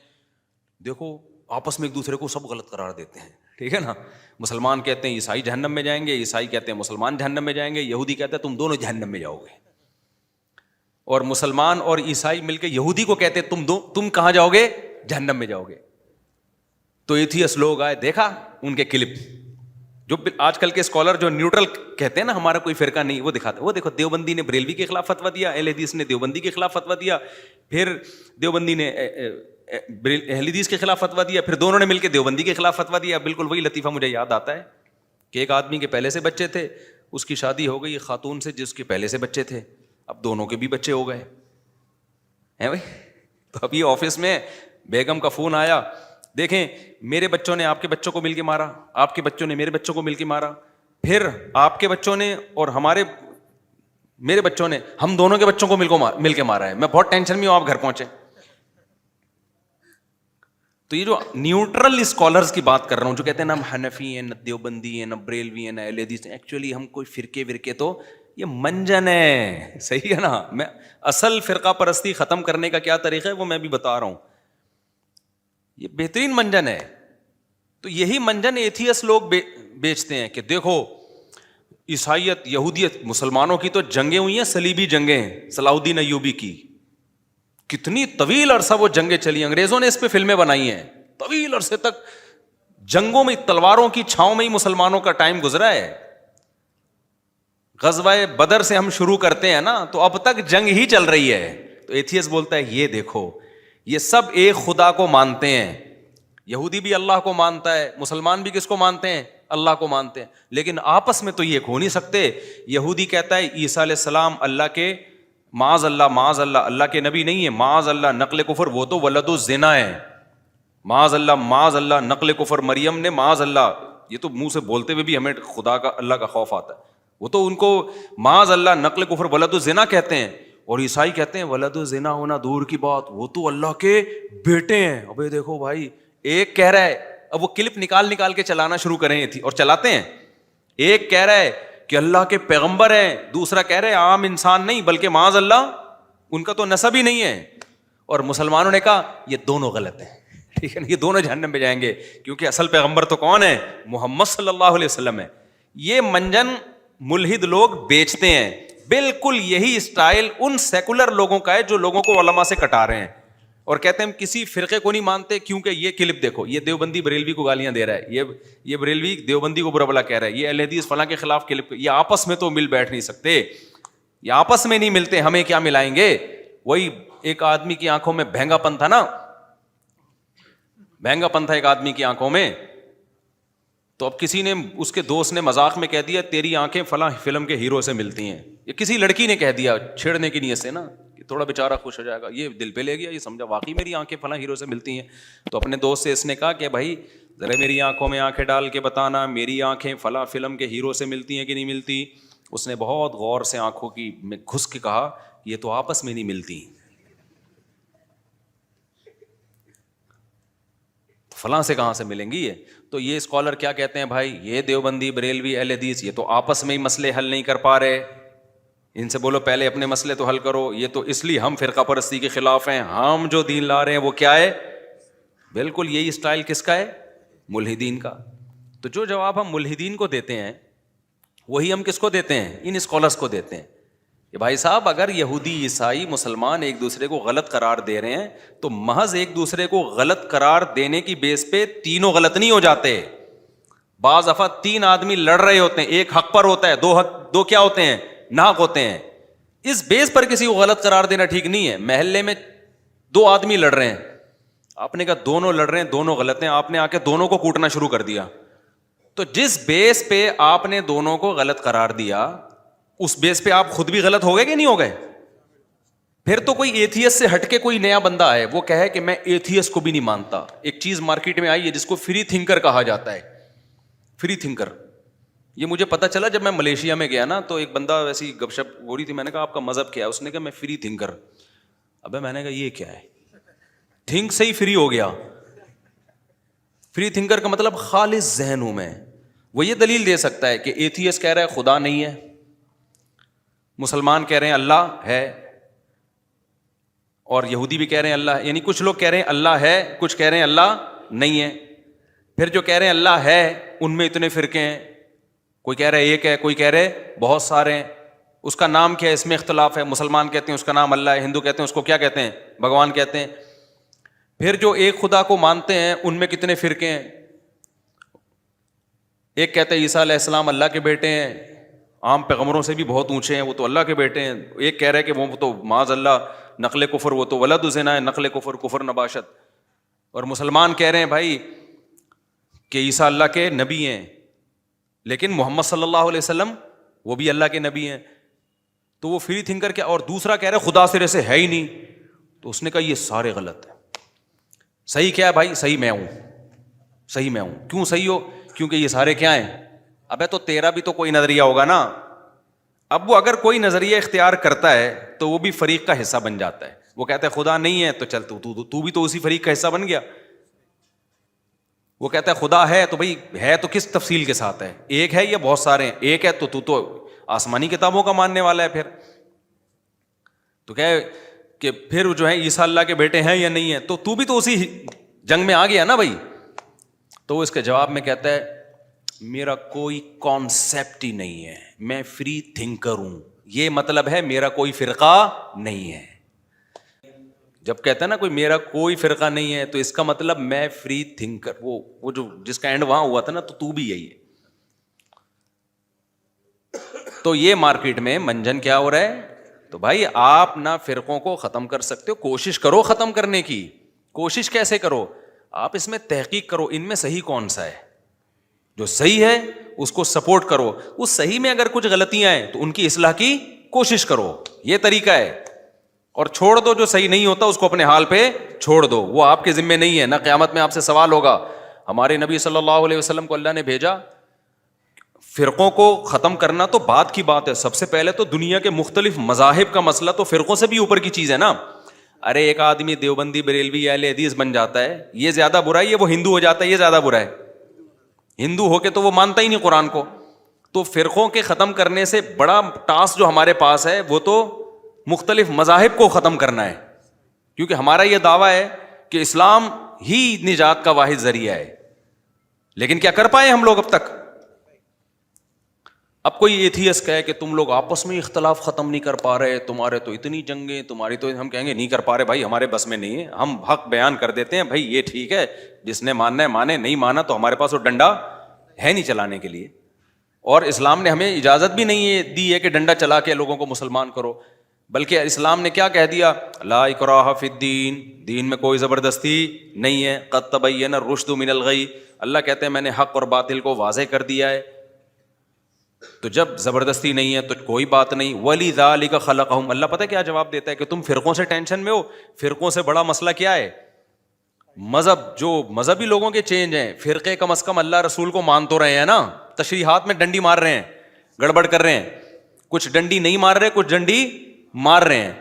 دیکھو آپس میں ایک دوسرے کو سب غلط قرار دیتے ہیں, ٹھیک ہے نا. مسلمان کہتے ہیں عیسائی جہنم میں جائیں گے, عیسائی کہتے ہیں مسلمان جہنم میں جائیں گے, یہودی کہتے ہیں تم دونوں جہنم میں جاؤ گے, اور مسلمان اور عیسائی مل کے یہودی کو کہتے ہیں تم کہاں جاؤ گے, جہنم میں جاؤ گے. تو ایتھیس لوگ آئے, دیکھا ان کے کلپ, جو آج کل کے اسکالر جو نیوٹرل کہتے ہیں نا ہمارا کوئی فرقہ نہیں, وہ دکھاتے, وہ دیکھو دیوبندی نے بریلوی کے خلاف فتویٰ دیا, اہل حدیث نے دیوبندی کے خلاف فتویٰ دیا, پھر دیوبندی نے اہل حدیث کے خلاف فتویٰ دیا, پھر دونوں نے مل کے دیوبندی کے خلاف فتویٰ دیا. بالکل وہی لطیفہ مجھے یاد آتا ہے کہ ایک آدمی کے پہلے سے بچے تھے, اس کی شادی ہو گئی خاتون سے جس کے پہلے سے بچے تھے, اب دونوں کے بھی بچے ہو گئے ہیں بھائی. تو ابھی آفس میں بیگم کا فون آیا, دیکھیں میرے بچوں نے آپ کے بچوں کو مل کے مارا, آپ کے بچوں نے میرے بچوں کو مل کے مارا, پھر آپ کے بچوں نے اور میرے بچوں نے ہم دونوں کے بچوں کو مل کے مارا ہے, میں بہت ٹینشن میں ہوں, آپ گھر پہنچے. تو یہ جو نیوٹرل اسکالرز کی بات کر رہا ہوں جو کہتے ہیں نا ہم حنفی ہیں, نہ دیوبندی ہیں, نہ بریلوی ہیں, نہ اہل حدیث ہیں, ایکچولی ہم کوئی فرقے تو یہ منجن ہے, صحیح ہے نا. میں اصل فرقہ پرستی ختم کرنے کا کیا طریقہ ہے وہ میں بھی بتا رہا ہوں, یہ بہترین منجن ہے. تو یہی منجن ایتھیس لوگ بیچتے ہیں کہ دیکھو عیسائیت یہودیت مسلمانوں کی تو جنگیں ہوئی ہیں, صلیبی جنگیں ہیں صلاح الدین ایوبی کی, کتنی طویل عرصہ وہ جنگیں چلی, انگریزوں نے اس پہ فلمیں بنائی ہیں, طویل عرصے تک جنگوں میں تلواروں کی چھاؤں میں ہی مسلمانوں کا ٹائم گزرا ہے. غزوہ بدر سے ہم شروع کرتے ہیں نا تو اب تک جنگ ہی چل رہی ہے. تو ایتھیسٹ بولتا ہے یہ دیکھو یہ سب ایک خدا کو مانتے ہیں. یہودی بھی اللہ کو مانتا ہے, مسلمان بھی کس کو مانتے ہیں؟ اللہ کو مانتے ہیں, لیکن آپس میں تو یہ ہو نہیں سکتے. یہودی کہتا ہے عیسیٰ علیہ السلام اللہ کے معاذ اللہ اللہ کے نبی نہیں ہے, معاذ اللہ نقل کفر, وہ تو ولد الزنا ہے, معاذ اللہ نقل کفر, مریم نے معاذ اللہ, یہ تو منہ سے بولتے ہوئے بھی ہمیں خدا کا اللہ کا خوف آتا ہے. وہ تو ان کو معاذ اللہ نقل کفر ولد الزنا کہتے ہیں, اور عیسائی کہتے ہیں ولد الزنا ہونا دور کی بات, وہ تو اللہ کے بیٹے ہیں. ابے دیکھو بھائی, ایک کہہ رہا ہے, اب وہ کلپ نکال کے چلانا شروع کریں تھی اور چلاتے ہیں. ایک کہہ رہا ہے کہ اللہ کے پیغمبر ہیں, دوسرا کہہ رہے ہیں عام انسان نہیں بلکہ معاذ اللہ ان کا تو نسب ہی نہیں ہے. اور مسلمانوں نے کہا یہ دونوں غلط ہیں, ٹھیک ہے نا, یہ دونوں جہنم پہ جائیں گے, کیونکہ اصل پیغمبر تو کون ہے؟ محمد صلی اللہ علیہ وسلم ہے. یہ منجن ملحد لوگ بیچتے ہیں. بالکل یہی اسٹائل ان سیکولر لوگوں کا ہے جو لوگوں کو علماء سے کٹا رہے ہیں اور کہتے ہیں ہم کسی فرقے کو نہیں مانتے کیونکہ یہ کلپ دیکھو, یہ دیوبندی بریلوی کو گالیاں دے رہا ہے, یہ بریلوی دیوبندی کو برا بلا کہہ رہا ہے, یہ اہل حدیث فلاں کے خلاف کلپ. یہ آپس میں تو مل بیٹھ نہیں سکتے, یہ آپس میں نہیں ملتے, ہمیں کیا ملائیں گے؟ وہی ایک آدمی کی آنکھوں میں بھینگا پن تھا نا, بھینگا پن تھا ایک آدمی کی آنکھوں میں, تو اب کسی نے, اس کے دوست نے مذاق میں کہہ دیا تیری آنکھیں فلاں فلم کے ہیرو سے ملتی ہیں. یہ کسی لڑکی نے کہہ دیا چھیڑنے کی نیت سے نا, کہ تھوڑا بیچارہ خوش ہو جائے گا, یہ دل پہ لے گیا, یہ سمجھا واقعی میری آنکھیں فلاں ہیرو سے ملتی ہیں. تو اپنے دوست سے اس نے کہا کہ بھائی ذرا میری آنکھوں میں آنکھیں ڈال کے بتانا میری آنکھیں فلاں فلم کے ہیرو سے ملتی ہیں کہ نہیں ملتی. اس نے بہت غور سے آنکھوں کی میں گھس کے کہا یہ تو آپس میں نہیں ملتی, فلاں سے کہاں سے ملیں گی یہ. تو یہ اسکالر کیا کہتے ہیں بھائی, یہ دیوبندی بریلوی اہل حدیث یہ تو آپس میں ہی مسئلے حل نہیں کر پا رہے, ان سے بولو پہلے اپنے مسئلے تو حل کرو. یہ تو اس لیے ہم فرقہ پرستی کے خلاف ہیں, ہم جو دین لا رہے ہیں وہ کیا ہے؟ بالکل یہی اسٹائل کس کا ہے؟ ملحدین کا. تو جو جواب ہم ملحدین کو دیتے ہیں وہی ہم کس کو دیتے ہیں؟ ان اسکالرس کو دیتے ہیں کہ بھائی صاحب اگر یہودی عیسائی مسلمان ایک دوسرے کو غلط قرار دے رہے ہیں تو محض ایک دوسرے کو غلط قرار دینے کی بیس پہ تینوں غلط نہیں ہو جاتے. بعض دفعہ تین آدمی لڑ رہے ہوتے ہیں, ایک حق پر ہوتا ہے, دو کیا ہوتے ہیں؟ ناحق ہوتے ہیں. اس بیس پر کسی کو غلط قرار دینا ٹھیک نہیں ہے. محلے میں دو آدمی لڑ رہے ہیں, آپ نے کہا دونوں لڑ رہے ہیں دونوں غلط ہیں, آپ نے آ کے دونوں کو کوٹنا شروع کر دیا. تو جس بیس پہ آپ نے دونوں کو غلط قرار دیا اس بیس پہ آپ خود بھی غلط ہو گئے کہ نہیں ہو گئے؟ پھر تو کوئی ایتھیسٹ سے ہٹ کے کوئی نیا بندہ ہے وہ کہے کہ میں ایتھیسٹ کو بھی نہیں مانتا. ایک چیز مارکیٹ میں آئی ہے جس کو فری تھنکر کہا جاتا ہے. فری تھنکر, یہ مجھے پتا چلا جب میں ملیشیا میں گیا نا, تو ایک بندہ ویسی گپ شپ ہو رہی تھی, میں نے کہا آپ کا مذہب کیا ہے؟ اس نے کہا میں فری تھنکر. ابے میں نے کہا یہ کیا ہے؟ تھنک سے ہی فری ہو گیا. فری تھنکر کا مطلب خالص ذہن ہوں میں. وہ یہ دلیل دے سکتا ہے کہ ایتھیسٹ کہہ رہا ہے خدا نہیں ہے, مسلمان کہہ رہے ہیں اللہ ہے, اور یہودی بھی کہہ رہے ہیں اللہ ہے. یعنی کچھ لوگ کہہ رہے ہیں اللہ ہے, کچھ کہہ رہے ہیں اللہ نہیں ہے. پھر جو کہہ رہے ہیں اللہ ہے ان میں اتنے فرقے ہیں, کوئی کہہ رہے ایک ہے, کوئی کہہ رہے بہت سارے ہیں. اس کا نام کیا ہے اس میں اختلاف ہے. مسلمان کہتے ہیں اس کا نام اللہ ہے, ہندو کہتے ہیں اس کو کیا کہتے ہیں؟ بھگوان کہتے ہیں. پھر جو ایک خدا کو مانتے ہیں ان میں کتنے فرقے ہیں. ایک کہتے ہیں عیسیٰ علیہ السلام اللہ کے بیٹے ہیں, عام پیغمبروں سے بھی بہت اونچے ہیں, وہ تو اللہ کے بیٹے ہیں. ایک کہہ رہے کہ وہ تو معاذ اللہ نقل کفر, وہ تو ولد الزنا ہے, نقل کفر کفر نباشت. اور مسلمان کہہ رہے ہیں بھائی کہ عیسیٰ اللہ کے نبی ہیں, لیکن محمد صلی اللہ علیہ وسلم وہ بھی اللہ کے نبی ہیں. تو وہ فری تھنکر کیا. اور دوسرا کہہ رہے خدا سرے سے ہے ہی نہیں. تو اس نے کہا یہ سارے غلط ہیں. صحیح کیا ہے بھائی؟ صحیح میں ہوں, صحیح میں ہوں. کیوں صحیح ہو؟ کیونکہ یہ سارے کیا ہیں؟ ابے تو تیرا بھی تو کوئی نظریہ ہوگا نا. اب وہ اگر کوئی نظریہ اختیار کرتا ہے تو وہ بھی فریق کا حصہ بن جاتا ہے. وہ کہتا ہے خدا نہیں ہے تو چل تو بھی تو اسی فریق کا حصہ بن گیا. وہ کہتا ہے خدا ہے تو بھائی ہے تو کس تفصیل کے ساتھ ہے؟ ایک ہے یا بہت سارے ہیں؟ ایک ہے تو آسمانی کتابوں کا ماننے والا ہے. پھر تو کہ پھر جو ہے عیسیٰ اللہ کے بیٹے ہیں یا نہیں ہے, تو بھی تو اسی جنگ میں آ گیا نا بھائی. تو وہ اس کے جواب میں کہتا ہے میرا کوئی کانسیپٹ ہی نہیں ہے, میں فری تھنکر ہوں. یہ مطلب ہے میرا کوئی فرقہ نہیں ہے. جب کہتا ہے نا کوئی میرا کوئی فرقہ نہیں ہے، تو اس کا مطلب میں فری تھنکر، وہ جو جس کا اینڈ وہاں ہوا تھا نا، تو بھی یہی ہے. تو یہ مارکیٹ میں منجن کیا ہو رہا ہے. تو بھائی آپ نہ فرقوں کو ختم کر سکتے ہو، کوشش کرو ختم کرنے کی. کوشش کیسے کرو؟ آپ اس میں تحقیق کرو ان میں صحیح کون سا ہے، جو صحیح ہے اس کو سپورٹ کرو. اس صحیح میں اگر کچھ غلطیاں ہیں تو ان کی اصلاح کی کوشش کرو. یہ طریقہ ہے. اور چھوڑ دو جو صحیح نہیں ہوتا اس کو اپنے حال پہ چھوڑ دو، وہ آپ کے ذمے نہیں ہے. نہ قیامت میں آپ سے سوال ہوگا. ہمارے نبی صلی اللہ علیہ وسلم کو اللہ نے بھیجا، فرقوں کو ختم کرنا تو بات کی بات ہے. سب سے پہلے تو دنیا کے مختلف مذاہب کا مسئلہ تو فرقوں سے بھی اوپر کی چیز ہے نا. ارے ایک آدمی دیوبندی بریلوی اہل حدیث بن جاتا ہے، یہ زیادہ برا ہے؟ یہ وہ ہندو ہو جاتا ہے، یہ زیادہ برا ہے؟ ہندو ہو کے تو وہ مانتا ہی نہیں قرآن کو. تو فرقوں کے ختم کرنے سے بڑا ٹاسک جو ہمارے پاس ہے وہ تو مختلف مذاہب کو ختم کرنا ہے. کیونکہ ہمارا یہ دعویٰ ہے کہ اسلام ہی نجات کا واحد ذریعہ ہے. لیکن کیا کر پائے ہم لوگ اب تک؟ اب کوئی ایتھیسٹ کہے کہ تم لوگ آپس میں اختلاف ختم نہیں کر پا رہے، تمہارے تو اتنی جنگیں، تمہاری تو، ہم کہیں گے نہیں کر پا رہے بھائی، ہمارے بس میں نہیں ہے. ہم حق بیان کر دیتے ہیں بھائی، یہ ٹھیک ہے، جس نے ماننا ہے مانے، نہیں مانا تو ہمارے پاس وہ ڈنڈا ہے نہیں چلانے کے لیے. اور اسلام نے ہمیں اجازت بھی نہیں دی ہے کہ ڈنڈا چلا کے لوگوں کو مسلمان کرو. بلکہ اسلام نے کیا کہہ دیا؟ لا اکراہ فی الدین، دین میں کوئی زبردستی نہیں ہے. قد تبین الرشد من الغی، اللہ کہتے ہیں میں نے حق اور باطل کو واضح کر دیا ہے. تو جب زبردستی نہیں ہے تو کوئی بات نہیں. وَلِذَٰلِكَ خَلَقَهُمْ، اللہ پتہ کیا جواب دیتا ہے کہ تم فرقوں سے ٹینشن میں ہو. فرقوں سے بڑا مسئلہ کیا ہے؟ مذہب. جو مذہبی لوگوں کے چینج ہیں، فرقے کم از کم اللہ رسول کو مان تو رہے ہیں نا، تشریحات میں ڈنڈی مار رہے ہیں، گڑبڑ کر رہے ہیں. کچھ ڈنڈی نہیں مار رہے، کچھ ڈنڈی مار رہے ہیں.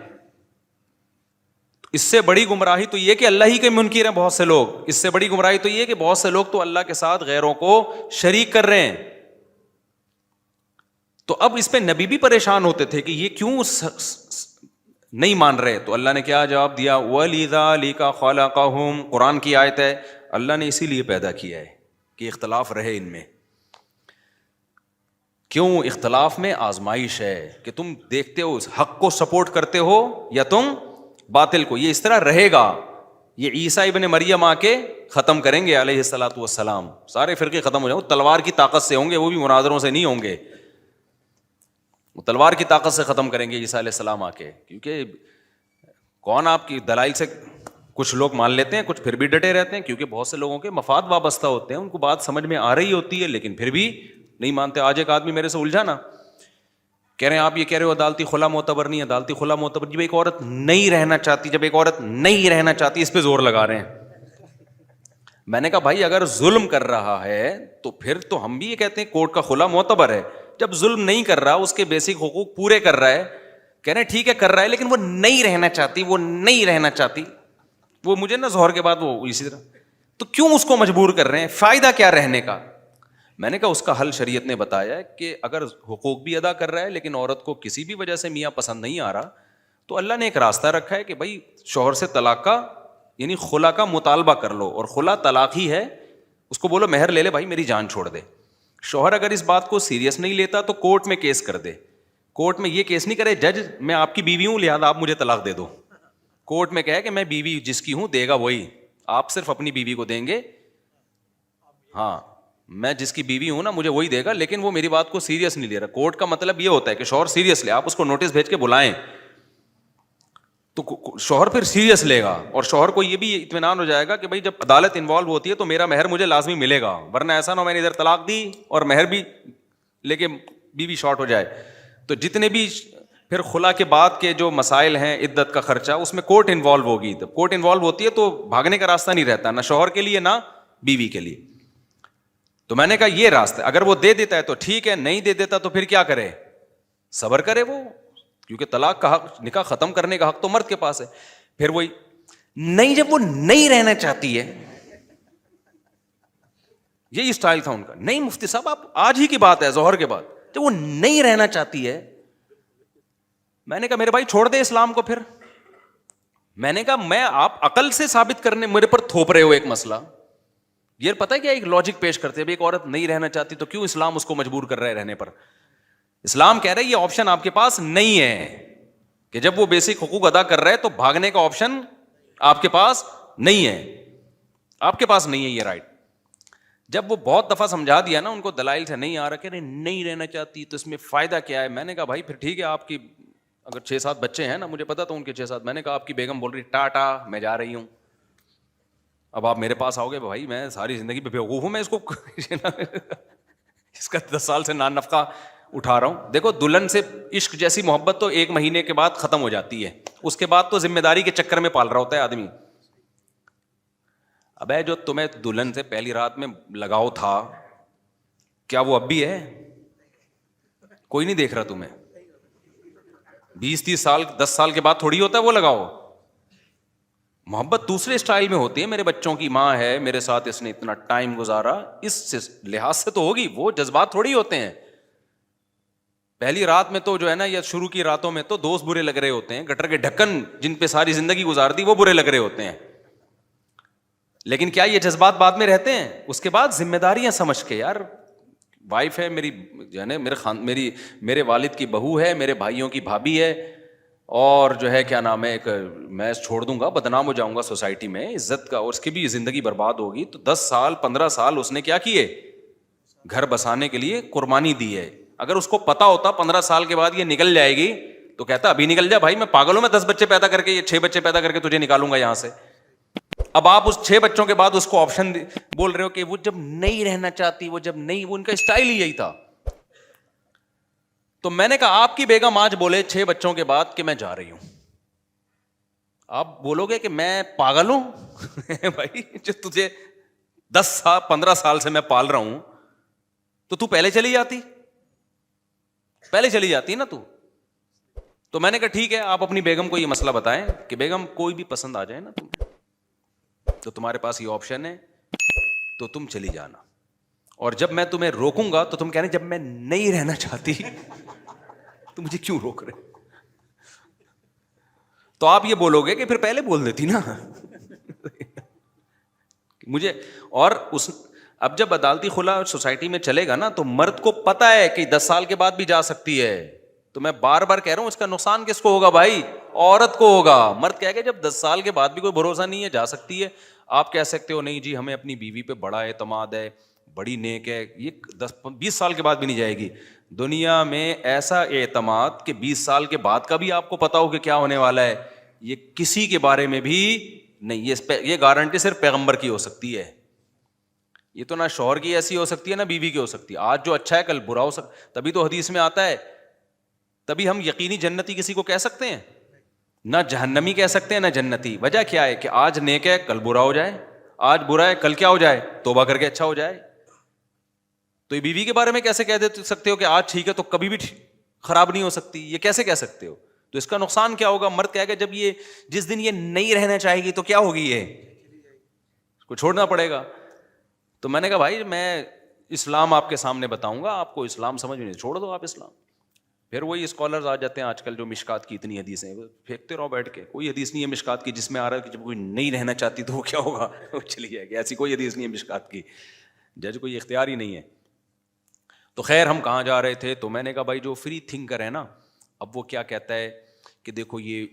اس سے بڑی گمراہی تو یہ کہ اللہ ہی کے منکر ہیں بہت سے لوگ. اس سے بڑی گمراہی تو یہ کہ بہت سے لوگ تو اللہ کے ساتھ غیروں کو شریک کر رہے ہیں. تو اب اس پہ نبی بھی پریشان ہوتے تھے کہ یہ کیوں نہیں مان رہے. تو اللہ نے کیا جواب دیا؟ وَلِذَٰلِكَ خَلَقَهُمْ، قرآن کی آیت ہے. اللہ نے اسی لیے پیدا کیا ہے کہ اختلاف رہے ان میں. کیوں؟ اختلاف میں آزمائش ہے کہ تم دیکھتے ہو حق کو سپورٹ کرتے ہو یا تم باطل کو. یہ اس طرح رہے گا. یہ عیسیٰ ابن مریم آ کے ختم کریں گے علیہ الصلوۃ والسلام. سارے فرقے ختم ہو جائیں. وہ تلوار کی طاقت سے ہوں گے، وہ بھی مناظروں سے نہیں ہوں گے. وہ تلوار کی طاقت سے ختم کریں گے عیسیٰ علیہ السلام آ کے. کیونکہ کون آپ کی دلائل سے کچھ لوگ مان لیتے ہیں، کچھ پھر بھی ڈٹے رہتے ہیں. کیونکہ بہت سے لوگوں کے مفاد وابستہ ہوتے ہیں، ان کو بات سمجھ میں آ رہی ہوتی ہے لیکن پھر بھی نہیں مانتے. آج ایک آدمی میرے سے الجھا نا، کہہ رہے ہیں آپ یہ کہہ رہے ہو عدالتی خلا معتبر نہیں ہے. عدالتی خلا معتبر جب ایک عورت نہیں رہنا چاہتی، جب ایک عورت نہیں رہنا چاہتی، اس پہ زور لگا رہے ہیں. میں نے کہا بھائی اگر ظلم کر رہا ہے تو پھر تو ہم بھی یہ کہتے ہیں کورٹ کا خلا معتبر ہے. جب ظلم نہیں کر رہا، اس کے بیسک حقوق پورے کر رہا ہے، کہہ رہے ہیں ٹھیک ہے کر رہا ہے لیکن وہ نہیں رہنا چاہتی، وہ نہیں رہنا چاہتی. وہ مجھے نا ظہر کے بعد وہ اسی طرح، تو کیوں اس کو مجبور کر رہے ہیں؟ فائدہ کیا رہنے کا؟ میں نے کہا اس کا حل شریعت نے بتایا ہے کہ اگر حقوق بھی ادا کر رہا ہے لیکن عورت کو کسی بھی وجہ سے میاں پسند نہیں آ رہا، تو اللہ نے ایک راستہ رکھا ہے کہ بھائی شوہر سے طلاق کا یعنی خلا کا مطالبہ کر لو. اور خلا طلاق ہی ہے. اس کو بولو مہر لے لے بھائی میری جان چھوڑ دے. شوہر اگر اس بات کو سیریس نہیں لیتا تو کورٹ میں کیس کر دے. کورٹ میں یہ کیس نہیں کرے جج میں آپ کی بیوی ہوں لہٰذا آپ مجھے طلاق دے دو. کورٹ میں کہے کہ میں بیوی جس کی ہوں دے گا وہی، آپ صرف اپنی بیوی کو دیں گے. ہاں میں جس کی بیوی ہوں نا مجھے وہی دے گا، لیکن وہ میری بات کو سیریس نہیں لے رہا. کورٹ کا مطلب یہ ہوتا ہے کہ شوہر سیریس لے. آپ اس کو نوٹس بھیج کے بلائیں تو شوہر پھر سیریس لے گا. اور شوہر کو یہ بھی اطمینان ہو جائے گا کہ بھائی جب عدالت انوالو ہوتی ہے تو میرا مہر مجھے لازمی ملے گا، ورنہ ایسا نہ ہو میں نے ادھر طلاق دی اور مہر بھی لے کے بیوی شارٹ ہو جائے. تو جتنے بھی پھر خلا کے بعد کے جو مسائل ہیں، عدت کا خرچہ، اس میں کورٹ انوالو ہوگی. جب کورٹ انوالو ہوتی ہے تو بھاگنے کا راستہ نہیں رہتا، نہ شوہر کے لیے نہ بیوی کے لیے. تو میں نے کہا یہ راستہ اگر وہ دے دیتا ہے تو ٹھیک ہے، نہیں دے دیتا تو پھر کیا کرے؟ صبر کرے وہ. کیونکہ طلاق کا حق، نکاح ختم کرنے کا حق تو مرد کے پاس ہے. پھر وہی نہیں، جب وہ نہیں رہنا چاہتی ہے، یہی اسٹائل تھا ان کا. نہیں مفتی صاحب آپ آج ہی کی بات ہے ظہر کے بعد، جب وہ نہیں رہنا چاہتی ہے، میں نے کہا میرے بھائی چھوڑ دے اسلام کو. پھر میں نے کہا میں آپ عقل سے ثابت کرنے میرے پر تھوپ رہے ہو ایک مسئلہ. یہ پتہ ہے کیا ایک لاجک پیش کرتے ہیں، ایک عورت نہیں رہنا چاہتی تو کیوں اسلام اس کو مجبور کر رہا ہے رہنے پر؟ اسلام کہہ رہا ہے یہ آپشن آپ کے پاس نہیں ہے کہ جب وہ بیسک حقوق ادا کر رہا ہے تو بھاگنے کا آپشن آپ کے پاس نہیں ہے، آپ کے پاس نہیں ہے یہ رائٹ. جب وہ بہت دفعہ سمجھا دیا نا ان کو دلائل سے، نہیں آ رہا کہ نہیں رہنا چاہتی تو اس میں فائدہ کیا ہے. میں نے کہا بھائی پھر ٹھیک ہے، آپ کی اگر 6-7 بچے ہیں نا، مجھے پتا تھا ان کے 6-7، میں نے کہا آپ کی بیگم بول رہی ٹاٹا میں جا رہی ہوں، اب آپ میرے پاس آؤ گے بھائی میں ساری زندگی پہ بیوقوف ہوں میں اس کو اس کا 10 سال سے نان نفقہ اٹھا رہا ہوں. دیکھو دلہن سے عشق جیسی محبت تو 1 مہینے کے بعد ختم ہو جاتی ہے، اس کے بعد تو ذمہ داری کے چکر میں پال رہا ہوتا ہے آدمی. ابے جو تمہیں دلہن سے پہلی رات میں لگاؤ تھا، کیا وہ اب بھی ہے؟ کوئی نہیں دیکھ رہا تمہیں. 20-30 سال 10 سال کے بعد تھوڑی ہوتا ہے وہ لگاؤ. محبت دوسرے اسٹائل میں ہوتی ہے. میرے بچوں کی ماں ہے، میرے ساتھ اس نے اتنا ٹائم گزارا، اس لحاظ سے تو ہوگی. وہ جذبات تھوڑی ہوتے ہیں. پہلی رات میں تو جو ہے نا، یا شروع کی راتوں میں تو دوست برے لگ رہے ہوتے ہیں، گٹر کے ڈھکن جن پہ ساری زندگی گزار دی وہ برے لگ رہے ہوتے ہیں. لیکن کیا یہ جذبات بعد میں رہتے ہیں؟ اس کے بعد ذمہ داریاں سمجھ کے، یار وائف ہے میری، یعنی میرے والد کی بہو ہے، میرے بھائیوں کی بھابھی ہے، اور جو ہے کیا نام ہے، ایک میں چھوڑ دوں گا، بدنام ہو جاؤں گا سوسائٹی میں، عزت کا، اور اس کی بھی زندگی برباد ہوگی. تو 10 سال 15 سال اس نے کیا کیے؟ گھر بسانے کے لیے قربانی دی ہے. اگر اس کو پتا ہوتا 15 سال کے بعد یہ نکل جائے گی تو کہتا ابھی نکل جا بھائی، میں پاگل ہوں، میں 10 بچے پیدا کر کے، یہ 6 بچے پیدا کر کے تجھے نکالوں گا یہاں سے. اب آپ اس 6 بچوں کے بعد اس کو آپشن بول رہے ہو کہ وہ جب نہیں رہنا چاہتی، وہ جب نہیں، وہ ان کا اسٹائل ہی یہی تھا. تو میں نے کہا آپ کی بیگم آج بولے 6 بچوں کے بعد کہ میں جا رہی ہوں، آپ بولو گے کہ میں پاگل ہوں؟ بھائی جو تجھے 10 سال 15 سال سے میں پال رہا ہوں، تو پہلے چلی جاتی، پہلے چلی جاتی نا تو. تو میں نے کہا ٹھیک ہے، آپ اپنی بیگم کو یہ مسئلہ بتائیں کہ بیگم کوئی بھی پسند آ جائے نا تمہیں تو تمہارے پاس یہ آپشن ہے، تو تم چلی جانا. اور جب میں تمہیں روکوں گا تو تم کہنا جب میں نہیں رہنا چاہتی تو مجھے کیوں روک رہے؟ تو آپ یہ بولو گے کہ پھر پہلے بول دیتی نا مجھے. اور اب جب عدالتی خلا سوسائٹی میں چلے گا نا تو مرد کو پتا ہے کہ 10 سال کے بعد بھی جا سکتی ہے. تو میں بار بار کہہ رہا ہوں اس کا نقصان کس کو ہوگا بھائی؟ عورت کو ہوگا. مرد کہہ گا جب 10 سال کے بعد بھی کوئی بھروسہ نہیں ہے، جا سکتی ہے. آپ کہہ سکتے ہو نہیں جی ہمیں اپنی بیوی پہ بڑا اعتماد ہے، بڑی نیک ہے، یہ 10-20 سال کے بعد بھی نہیں جائے گی. دنیا میں ایسا اعتماد کہ 20 سال کے بعد کا بھی آپ کو پتا ہو کہ کیا ہونے والا ہے، یہ کسی کے بارے میں بھی نہیں. یہ گارنٹی صرف پیغمبر کی ہو سکتی ہے. یہ تو نہ شوہر کی ایسی ہو سکتی ہے نہ بیوی کی ہو سکتی ہے. آج جو اچھا ہے کل برا ہو سکتا. تبھی تو حدیث میں آتا ہے، تبھی ہم یقینی جنتی کسی کو کہہ سکتے ہیں، نہ جہنمی کہہ سکتے ہیں نہ جنتی. وجہ کیا ہے کہ آج نیک ہے کل برا ہو جائے، آج برا ہے کل کیا ہو جائے، توبہ کر کے اچھا ہو جائے. تو یہ بیوی کے بارے میں کیسے کہہ سکتے ہو کہ آج ٹھیک ہے تو کبھی بھی خراب نہیں ہو سکتی؟ یہ کیسے کہہ سکتے ہو؟ تو اس کا نقصان کیا ہوگا؟ مرد کہے گا جب یہ جس دن یہ نہیں رہنا چاہے گی تو کیا ہوگی، یہ اس کو چھوڑنا پڑے گا. تو میں نے کہا بھائی میں اسلام آپ کے سامنے بتاؤں گا، آپ کو اسلام سمجھ میں نہیں، چھوڑ دو آپ اسلام. پھر وہی اسکالرز آ جاتے ہیں آج کل جو مشکات کی اتنی حدیثیں پھینکتے رہو بیٹھ کے. کوئی حدیث نہیں ہے مشکات کی جس میں آ رہا ہے کہ جب کوئی نہیں رہنا چاہتی تو وہ کیا ہوگا، وہ چلی جائے گی. ایسی کوئی حدیث نہیں ہے مشکات کی، جج کوئی اختیار ہی نہیں ہے. تو خیر ہم کہاں جا رہے تھے؟ تو میں نے کہا بھائی جو فری تھنکر ہے نا، اب وہ کیا کہتا ہے کہ دیکھو یہ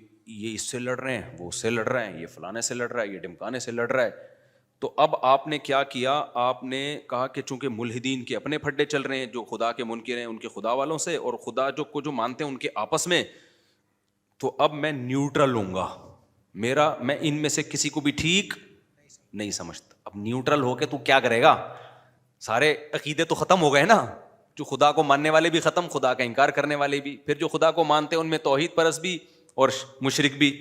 اس سے لڑ رہے ہیں، وہ اس سے لڑ رہے ہیں، یہ فلانے سے لڑ رہا ہے، یہ ڈمکانے سے لڑ رہا ہے. تو اب آپ نے کیا کیا؟ آپ نے کہا کہ چونکہ ملحدین کے اپنے پھڈے چل رہے ہیں، جو خدا کے منکر ہیں ان کے خدا والوں سے، اور خدا جو مانتے ہیں ان کے آپس میں، تو اب میں نیوٹرل ہوں گا. میں ان میں سے کسی کو بھی ٹھیک نہیں سمجھتا. اب نیوٹرل ہو کے تو کیا کرے گا؟ سارے عقیدے تو ختم ہو گئے نا. جو خدا کو ماننے والے بھی ختم، خدا کا انکار کرنے والے بھی. پھر جو خدا کو مانتے ہیں ان میں توحید پرست بھی اور مشرک بھی.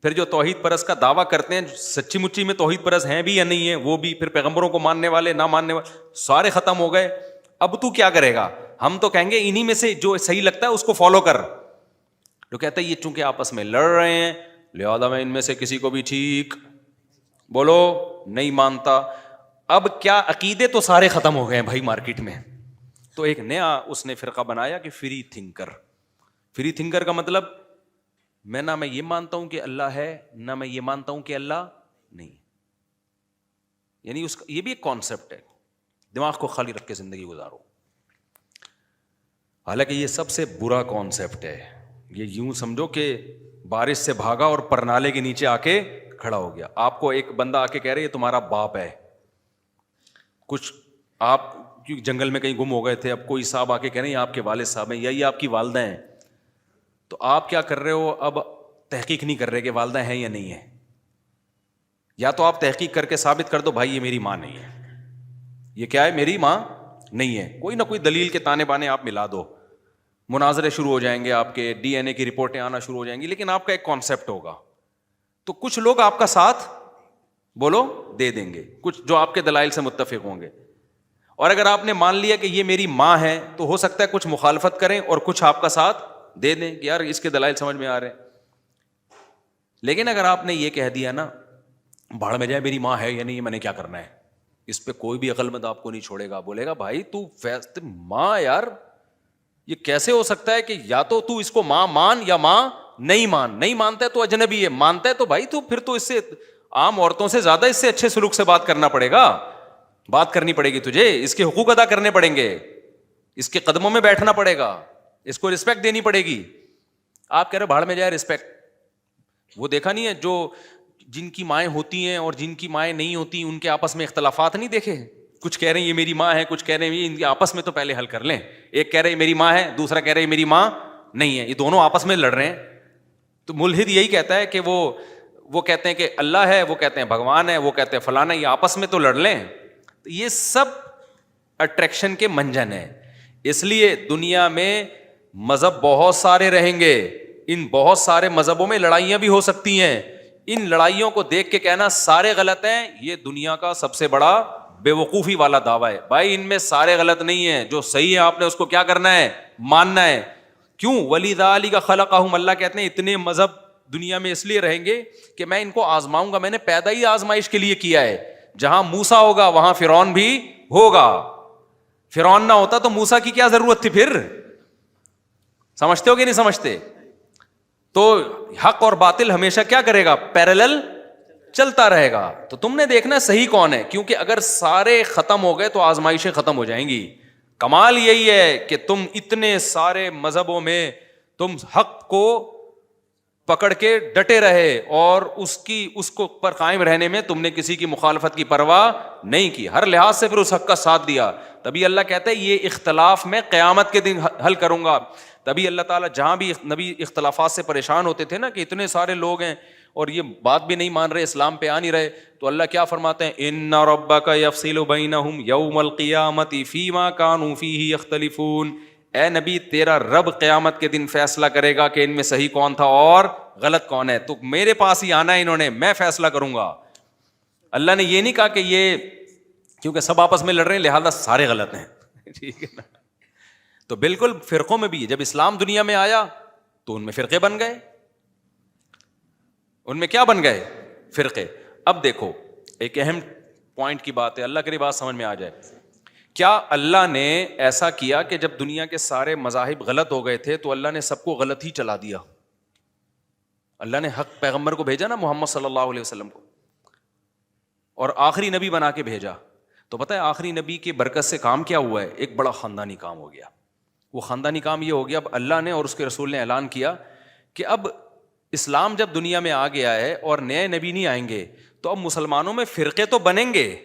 پھر جو توحید پرست کا دعویٰ کرتے ہیں سچی مچی میں توحید پرست ہیں بھی یا نہیں ہیں وہ بھی. پھر پیغمبروں کو ماننے والے نہ ماننے والے سارے ختم ہو گئے. اب تو کیا کرے گا؟ ہم تو کہیں گے انہی میں سے جو صحیح لگتا ہے اس کو فالو کر. جو کہتا ہے یہ چونکہ آپس میں لڑ رہے ہیں لہذا میں ان میں سے کسی کو بھی ٹھیک بولو نہیں مانتا. اب کیا عقیدے تو سارے ختم ہو گئے ہیں بھائی مارکیٹ میں. تو ایک نیا اس نے فرقہ بنایا کہ فری تھنکر. فری تھنکر کا مطلب نہ میں یہ مانتا ہوں کہ اللہ ہے، نہ میں یہ مانتا ہوں کہ اللہ نہیں. یعنی یہ بھی ایک کانسیپٹ ہے. دماغ کو خالی رکھ کے زندگی گزارو. حالانکہ یہ سب سے برا کانسیپٹ ہے. یہ یوں سمجھو کہ بارش سے بھاگا اور پرنالے کے نیچے آ کے کھڑا ہو گیا. آپ کو ایک بندہ آ کے کہہ رہے یہ تمہارا باپ ہے. کچھ آپ جنگل میں کہیں گم ہو گئے تھے, اب کوئی صاحب آ کے کہہ رہے ہیں یہ آپ کے والد صاحب ہیں یا یہ آپ کی والدہ ہیں, تو آپ کیا کر رہے ہو؟ اب تحقیق نہیں کر رہے کہ والدہ ہیں یا نہیں ہے. یا تو آپ تحقیق کر کے ثابت کر دو بھائی یہ میری ماں نہیں ہے, یہ کیا ہے, میری ماں نہیں ہے. کوئی نہ کوئی دلیل کے تانے بانے آپ ملا دو, مناظرے شروع ہو جائیں گے, آپ کے ڈی این اے کی رپورٹیں آنا شروع ہو جائیں گی, لیکن آپ کا ایک کانسیپٹ ہوگا. تو کچھ لوگ آپ کا ساتھ بولو دے دیں گے, کچھ جو آپ کے دلائل سے متفق ہوں گے. اور اگر آپ نے مان لیا کہ یہ میری ماں ہے تو ہو سکتا ہے کچھ مخالفت کریں اور کچھ آپ کا ساتھ دے دیں کہ یار اس کے دلائل سمجھ میں آ رہے ہیں. لیکن اگر آپ نے یہ کہہ دیا نا بھاڑ میں جائے میری ماں ہے یا نہیں میں نے کیا کرنا ہے, اس پہ کوئی بھی عقل مند آپ کو نہیں چھوڑے گا, بولے گا بھائی تو ماں یار یہ کیسے ہو سکتا ہے کہ یا تو اس کو ماں مان یا ماں نہیں مان. نہیں مانتا ہے تو اجنبی ہے, مانتا ہے تو بھائی تو پھر تو اس سے عام عورتوں سے زیادہ اس سے اچھے سلوک سے بات کرنا پڑے گا, بات کرنی پڑے گی تجھے, اس کے حقوق ادا کرنے پڑیں گے, اس کے قدموں میں بیٹھنا پڑے گا, اس کو رسپیکٹ دینی پڑے گی. آپ کہہ رہے بھاڑ میں جائے رسپیکٹ, وہ دیکھا نہیں ہے جو جن کی مائیں ہوتی ہیں اور جن کی مائیں نہیں ہوتی ان کے آپس میں اختلافات نہیں دیکھے؟ کچھ کہہ رہے ہیں یہ میری ماں ہے, کچھ کہہ رہے ہیں ان کے آپس میں تو پہلے حل کر لیں. ایک کہہ رہے ہیں میری ماں ہے, دوسرا کہہ رہے ہیں میری ماں نہیں ہے, یہ دونوں آپس میں لڑ رہے ہیں. تو ملحد یہی کہتا ہے کہ وہ کہتے ہیں کہ اللہ ہے, وہ کہتے ہیں بھگوان ہے, وہ کہتے ہیں فلانا, یہ آپس میں تو لڑ لیں. یہ سب اٹریکشن کے منجن ہے. اس لیے دنیا میں مذہب بہت سارے رہیں گے, ان بہت سارے مذہبوں میں لڑائیاں بھی ہو سکتی ہیں. ان لڑائیوں کو دیکھ کے کہنا سارے غلط ہیں, یہ دنیا کا سب سے بڑا بے وقوفی والا دعویٰ ہے. بھائی ان میں سارے غلط نہیں ہیں, جو صحیح ہے آپ نے اس کو کیا کرنا ہے, ماننا ہے. کیوں؟ وَلِذَٰلِكَ خَلَقَهُمْ, اللہ کہتے ہیں اتنے مذہب دنیا میں اس لیے رہیں گے کہ میں ان کو آزماؤں گا. میں نے پیدا ہی آزمائش کے لیے کیا ہے. جہاں موسیٰ ہوگا وہاں فرعون بھی ہوگا. فرعون نہ ہوتا تو موسیٰ کی کیا ضرورت تھی پھر؟ سمجھتے ہو کہ نہیں سمجھتے؟ تو حق اور باطل ہمیشہ کیا کرے گا, پیرالل چلتا رہے گا. تو تم نے دیکھنا صحیح کون ہے, کیونکہ اگر سارے ختم ہو گئے تو آزمائشیں ختم ہو جائیں گی. کمال یہی ہے کہ تم اتنے سارے مذہبوں میں تم حق کو پکڑ کے ڈٹے رہے اور اس کو پر قائم رہنے میں تم نے کسی کی مخالفت کی پرواہ نہیں کی, ہر لحاظ سے پھر اس حق کا ساتھ دیا. تبھی اللہ کہتا ہے یہ اختلاف میں قیامت کے دن حل کروں گا. تبھی اللہ تعالیٰ جہاں بھی نبی اختلافات سے پریشان ہوتے تھے نا کہ اتنے سارے لوگ ہیں اور یہ بات بھی نہیں مان رہے, اسلام پہ آ نہیں رہے, تو اللہ کیا فرماتے ہیں, ان ربک یفصل بینہم یوم القیامۃ فیما کانوا فیہ یختلفون. اے نبی تیرا رب قیامت کے دن فیصلہ کرے گا کہ ان میں صحیح کون تھا اور غلط کون ہے. تو میرے پاس ہی آنا ہے انہوں نے, میں فیصلہ کروں گا. اللہ نے یہ نہیں کہا کہ یہ کیونکہ سب آپس میں لڑ رہے ہیں لہذا سارے غلط ہیں, ٹھیک ہے نا. تو بالکل فرقوں میں بھی جب اسلام دنیا میں آیا تو ان میں فرقے بن گئے, ان میں کیا بن گئے, فرقے. اب دیکھو ایک اہم پوائنٹ کی بات ہے, اللہ کی بات سمجھ میں آ جائے. کیا اللہ نے ایسا کیا کہ جب دنیا کے سارے مذاہب غلط ہو گئے تھے تو اللہ نے سب کو غلط ہی چلا دیا؟ اللہ نے حق پیغمبر کو بھیجا نا, محمد صلی اللہ علیہ وسلم کو, اور آخری نبی بنا کے بھیجا. تو پتہ ہے آخری نبی کی برکت سے کام کیا ہوا ہے, ایک بڑا خاندانی کام ہو گیا. وہ خاندانی کام یہ ہو گیا, اب اللہ نے اور اس کے رسول نے اعلان کیا کہ اب اسلام جب دنیا میں آ گیا ہے اور نئے نبی نہیں آئیں گے تو اب مسلمانوں میں فرقے تو بنیں گے,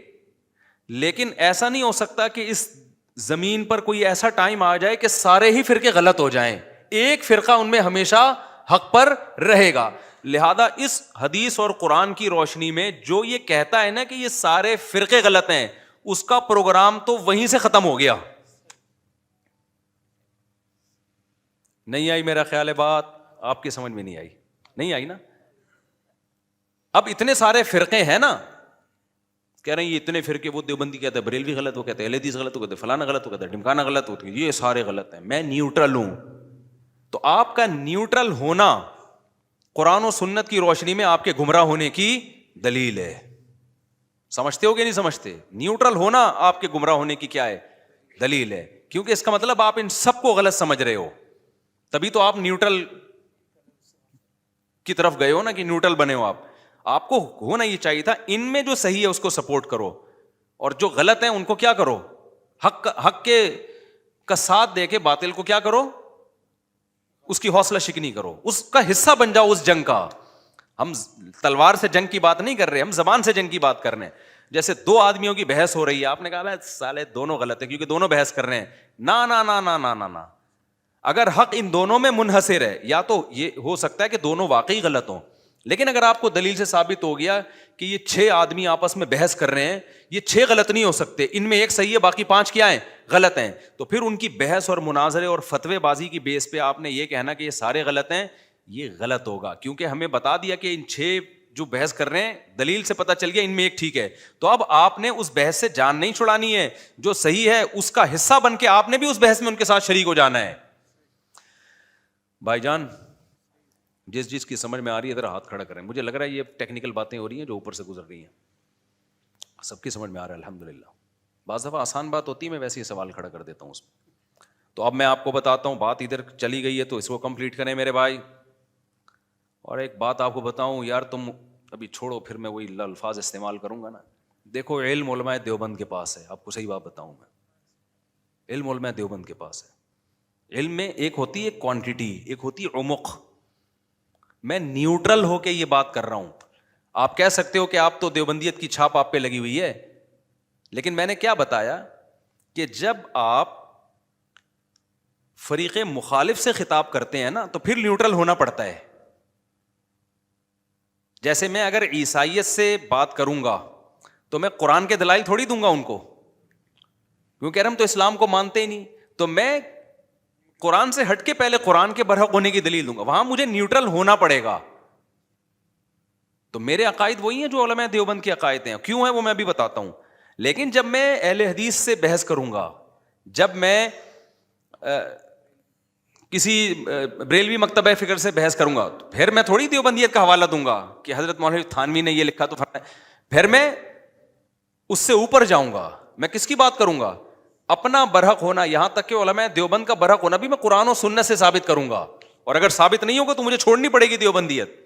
لیکن ایسا نہیں ہو سکتا کہ اس زمین پر کوئی ایسا ٹائم آ جائے کہ سارے ہی فرقے غلط ہو جائیں. ایک فرقہ ان میں ہمیشہ حق پر رہے گا. لہذا اس حدیث اور قرآن کی روشنی میں جو یہ کہتا ہے نا کہ یہ سارے فرقے غلط ہیں, اس کا پروگرام تو وہیں سے ختم ہو گیا. نہیں آئی میرا خیال ہے بات, آپ کی سمجھ میں نہیں آئی نا. اب اتنے سارے فرقے ہیں نا, کہہ رہے ہیں یہ اتنے فرقے, وہ دیوبندی کہتے ہیں بریلوی غلط, وہ کہتے ہیں اہل حدیث غلط, وہ کہتے ہیں فلانا غلط, وہ کہتے ہیں ڈمکانا غلط, ہوتی ہے یہ سارے غلط ہیں, میں نیوٹرل ہوں. تو آپ کا نیوٹرل ہونا قرآن و سنت کی روشنی میں آپ کے گمراہ ہونے کی دلیل ہے. سمجھتے ہو کہ نہیں سمجھتے؟ نیوٹرل ہونا آپ کے گمراہ ہونے کی کیا ہے, دلیل ہے. کیونکہ اس کا مطلب آپ ان سب کو غلط سمجھ رہے ہو, تبھی تو آپ نیوٹرل کی طرف گئے ہو نا, کہ نیوٹرل بنے ہو. آپ کو ہونا یہ چاہیے تھا ان میں جو صحیح ہے اس کو سپورٹ کرو, اور جو غلط ہیں ان کو کیا کرو, حق کے کا ساتھ دے کے باطل کو کیا کرو, اس کی حوصلہ شکنی کرو, اس کا حصہ بن جاؤ اس جنگ کا. ہم تلوار سے جنگ کی بات نہیں کر رہے, ہم زبان سے جنگ کی بات کر رہے ہیں. جیسے دو آدمیوں کی بحث ہو رہی ہے, آپ نے کہا سالے دونوں غلط ہے کیونکہ دونوں بحث کر رہے ہیں. نا نا نا نا نا نا نا, اگر حق ان دونوں میں منحصر ہے, یا تو یہ ہو سکتا ہے کہ دونوں واقعی غلط ہوں, لیکن اگر آپ کو دلیل سے ثابت ہو گیا کہ یہ 6 آدمی آپس میں بحث کر رہے ہیں, یہ 6 غلط نہیں ہو سکتے, ان میں ایک صحیح ہے باقی 5 کیا ہیں, غلط ہیں, تو پھر ان کی بحث اور مناظرے اور فتوے بازی کی بیس پہ آپ نے یہ کہنا کہ یہ سارے غلط ہیں, یہ غلط ہوگا. کیونکہ ہمیں بتا دیا کہ ان 6 جو بحث کر رہے ہیں دلیل سے پتہ چل گیا ان میں ایک ٹھیک ہے, تو اب آپ نے اس بحث سے جان نہیں چھڑانی ہے, جو صحیح ہے اس کا حصہ بن کے آپ نے بھی اس بحث میں ان کے ساتھ شریک ہو جانا ہے. بھائی جان جس چیز کی سمجھ میں آ رہی ہے ادھر ہاتھ کھڑا کریں. مجھے لگ رہا ہے یہ ٹیکنیکل باتیں ہو رہی ہیں جو اوپر سے گزر رہی ہیں, سب کی سمجھ میں آ رہا ہے الحمدللہ. بعض دفعہ آسان بات ہوتی ہے, میں ویسے ہی سوال کھڑا کر دیتا ہوں اس میں. تو اب میں آپ کو بتاتا ہوں, بات ادھر چلی گئی ہے تو اس کو کمپلیٹ کریں میرے بھائی. اور ایک بات آپ کو بتاؤں یار, تم ابھی چھوڑو, پھر میں وہی الفاظ استعمال کروں گا نا. دیکھو علم علماء دیوبند کے پاس ہے, آپ کو صحیح بات بتاؤں میں, علم علماء دیوبند کے پاس ہے. علم میں ایک ہوتی ہے کوانٹٹی, ایک ہوتی ہے عمق. میں نیوٹرل ہو کے یہ بات کر رہا ہوں. آپ کہہ سکتے ہو کہ آپ تو دیوبندیت کی چھاپ آپ پہ لگی ہوئی ہے, لیکن میں نے کیا بتایا کہ جب آپ فریق مخالف سے خطاب کرتے ہیں نا تو پھر نیوٹرل ہونا پڑتا ہے. جیسے میں اگر عیسائیت سے بات کروں گا تو میں قرآن کے دلائل تھوڑی دوں گا ان کو, کیونکہ ہم تو اسلام کو مانتے ہی نہیں, تو میں قرآن سے ہٹ کے پہلے قرآن کے برحق ہونے کی دلیل دوں گا. وہاں مجھے نیوٹرل ہونا پڑے گا. تو میرے عقائد وہی ہیں جو علماء دیوبند کے عقائد ہیں. کیوں ہیں وہ میں بھی بتاتا ہوں. لیکن جب میں اہل حدیث سے بحث کروں گا, جب میں کسی بریلوی مکتبہ فکر سے بحث کروں گا, تو پھر میں تھوڑی دیوبندیت کا حوالہ دوں گا کہ حضرت مولانا تھانوی نے یہ لکھا تو پھر میں اس سے اوپر جاؤں گا. میں کس کی بات کروں گا؟ اپنا برحق ہونا. یہاں تک کہ علماء دیوبند کا برحق ہونا بھی میں قرآن و سنت سے ثابت کروں گا, اور اگر ثابت نہیں ہوگا تو مجھے چھوڑنی پڑے گی دیوبندیت.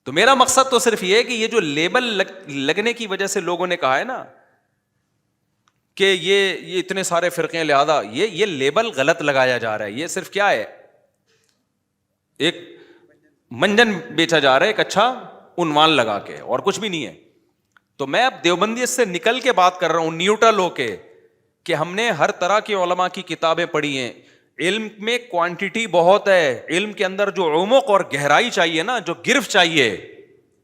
تو میرا مقصد تو صرف یہ ہے کہ یہ جو لیبل لگنے کی وجہ سے لوگوں نے کہا ہے نا کہ یہ اتنے سارے فرقے ہیں, لہذا یہ لیبل غلط لگایا جا رہا ہے. یہ صرف کیا ہے, ایک منجن بیچا جا رہا ہے, ایک اچھا عنوان لگا کے, اور کچھ بھی نہیں ہے. تو میں اب دیوبندیت سے نکل کے بات کر رہا ہوں, نیوٹرل ہو کے, کہ ہم نے ہر طرح کے علماء کی کتابیں پڑھی ہیں. علم میں کوانٹٹی بہت ہے, علم کے اندر جو عمق اور گہرائی چاہیے نا, جو گرفت چاہیے,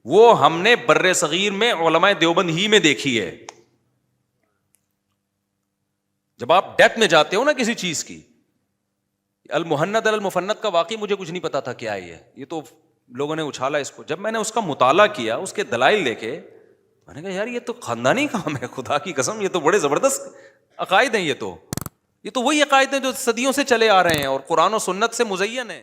وہ ہم نے بر صغیر میں علماء دیوبند ہی میں دیکھی ہے. جب آپ ڈیپتھ میں جاتے ہو نا کسی چیز کی, المحند المفند کا واقعی مجھے کچھ نہیں پتا تھا کیا ہے یہ تو لوگوں نے اچھالا اس کو. جب میں نے اس کا مطالعہ کیا, اس کے دلائل دیکھے, میں نے کہا یار یہ تو خاندانی کام ہے, خدا کی قسم یہ تو بڑے زبردست عقائد ہیں. یہ تو وہی عقائد ہیں جو صدیوں سے چلے آ رہے ہیں اور قرآن و سنت سے مزین ہیں.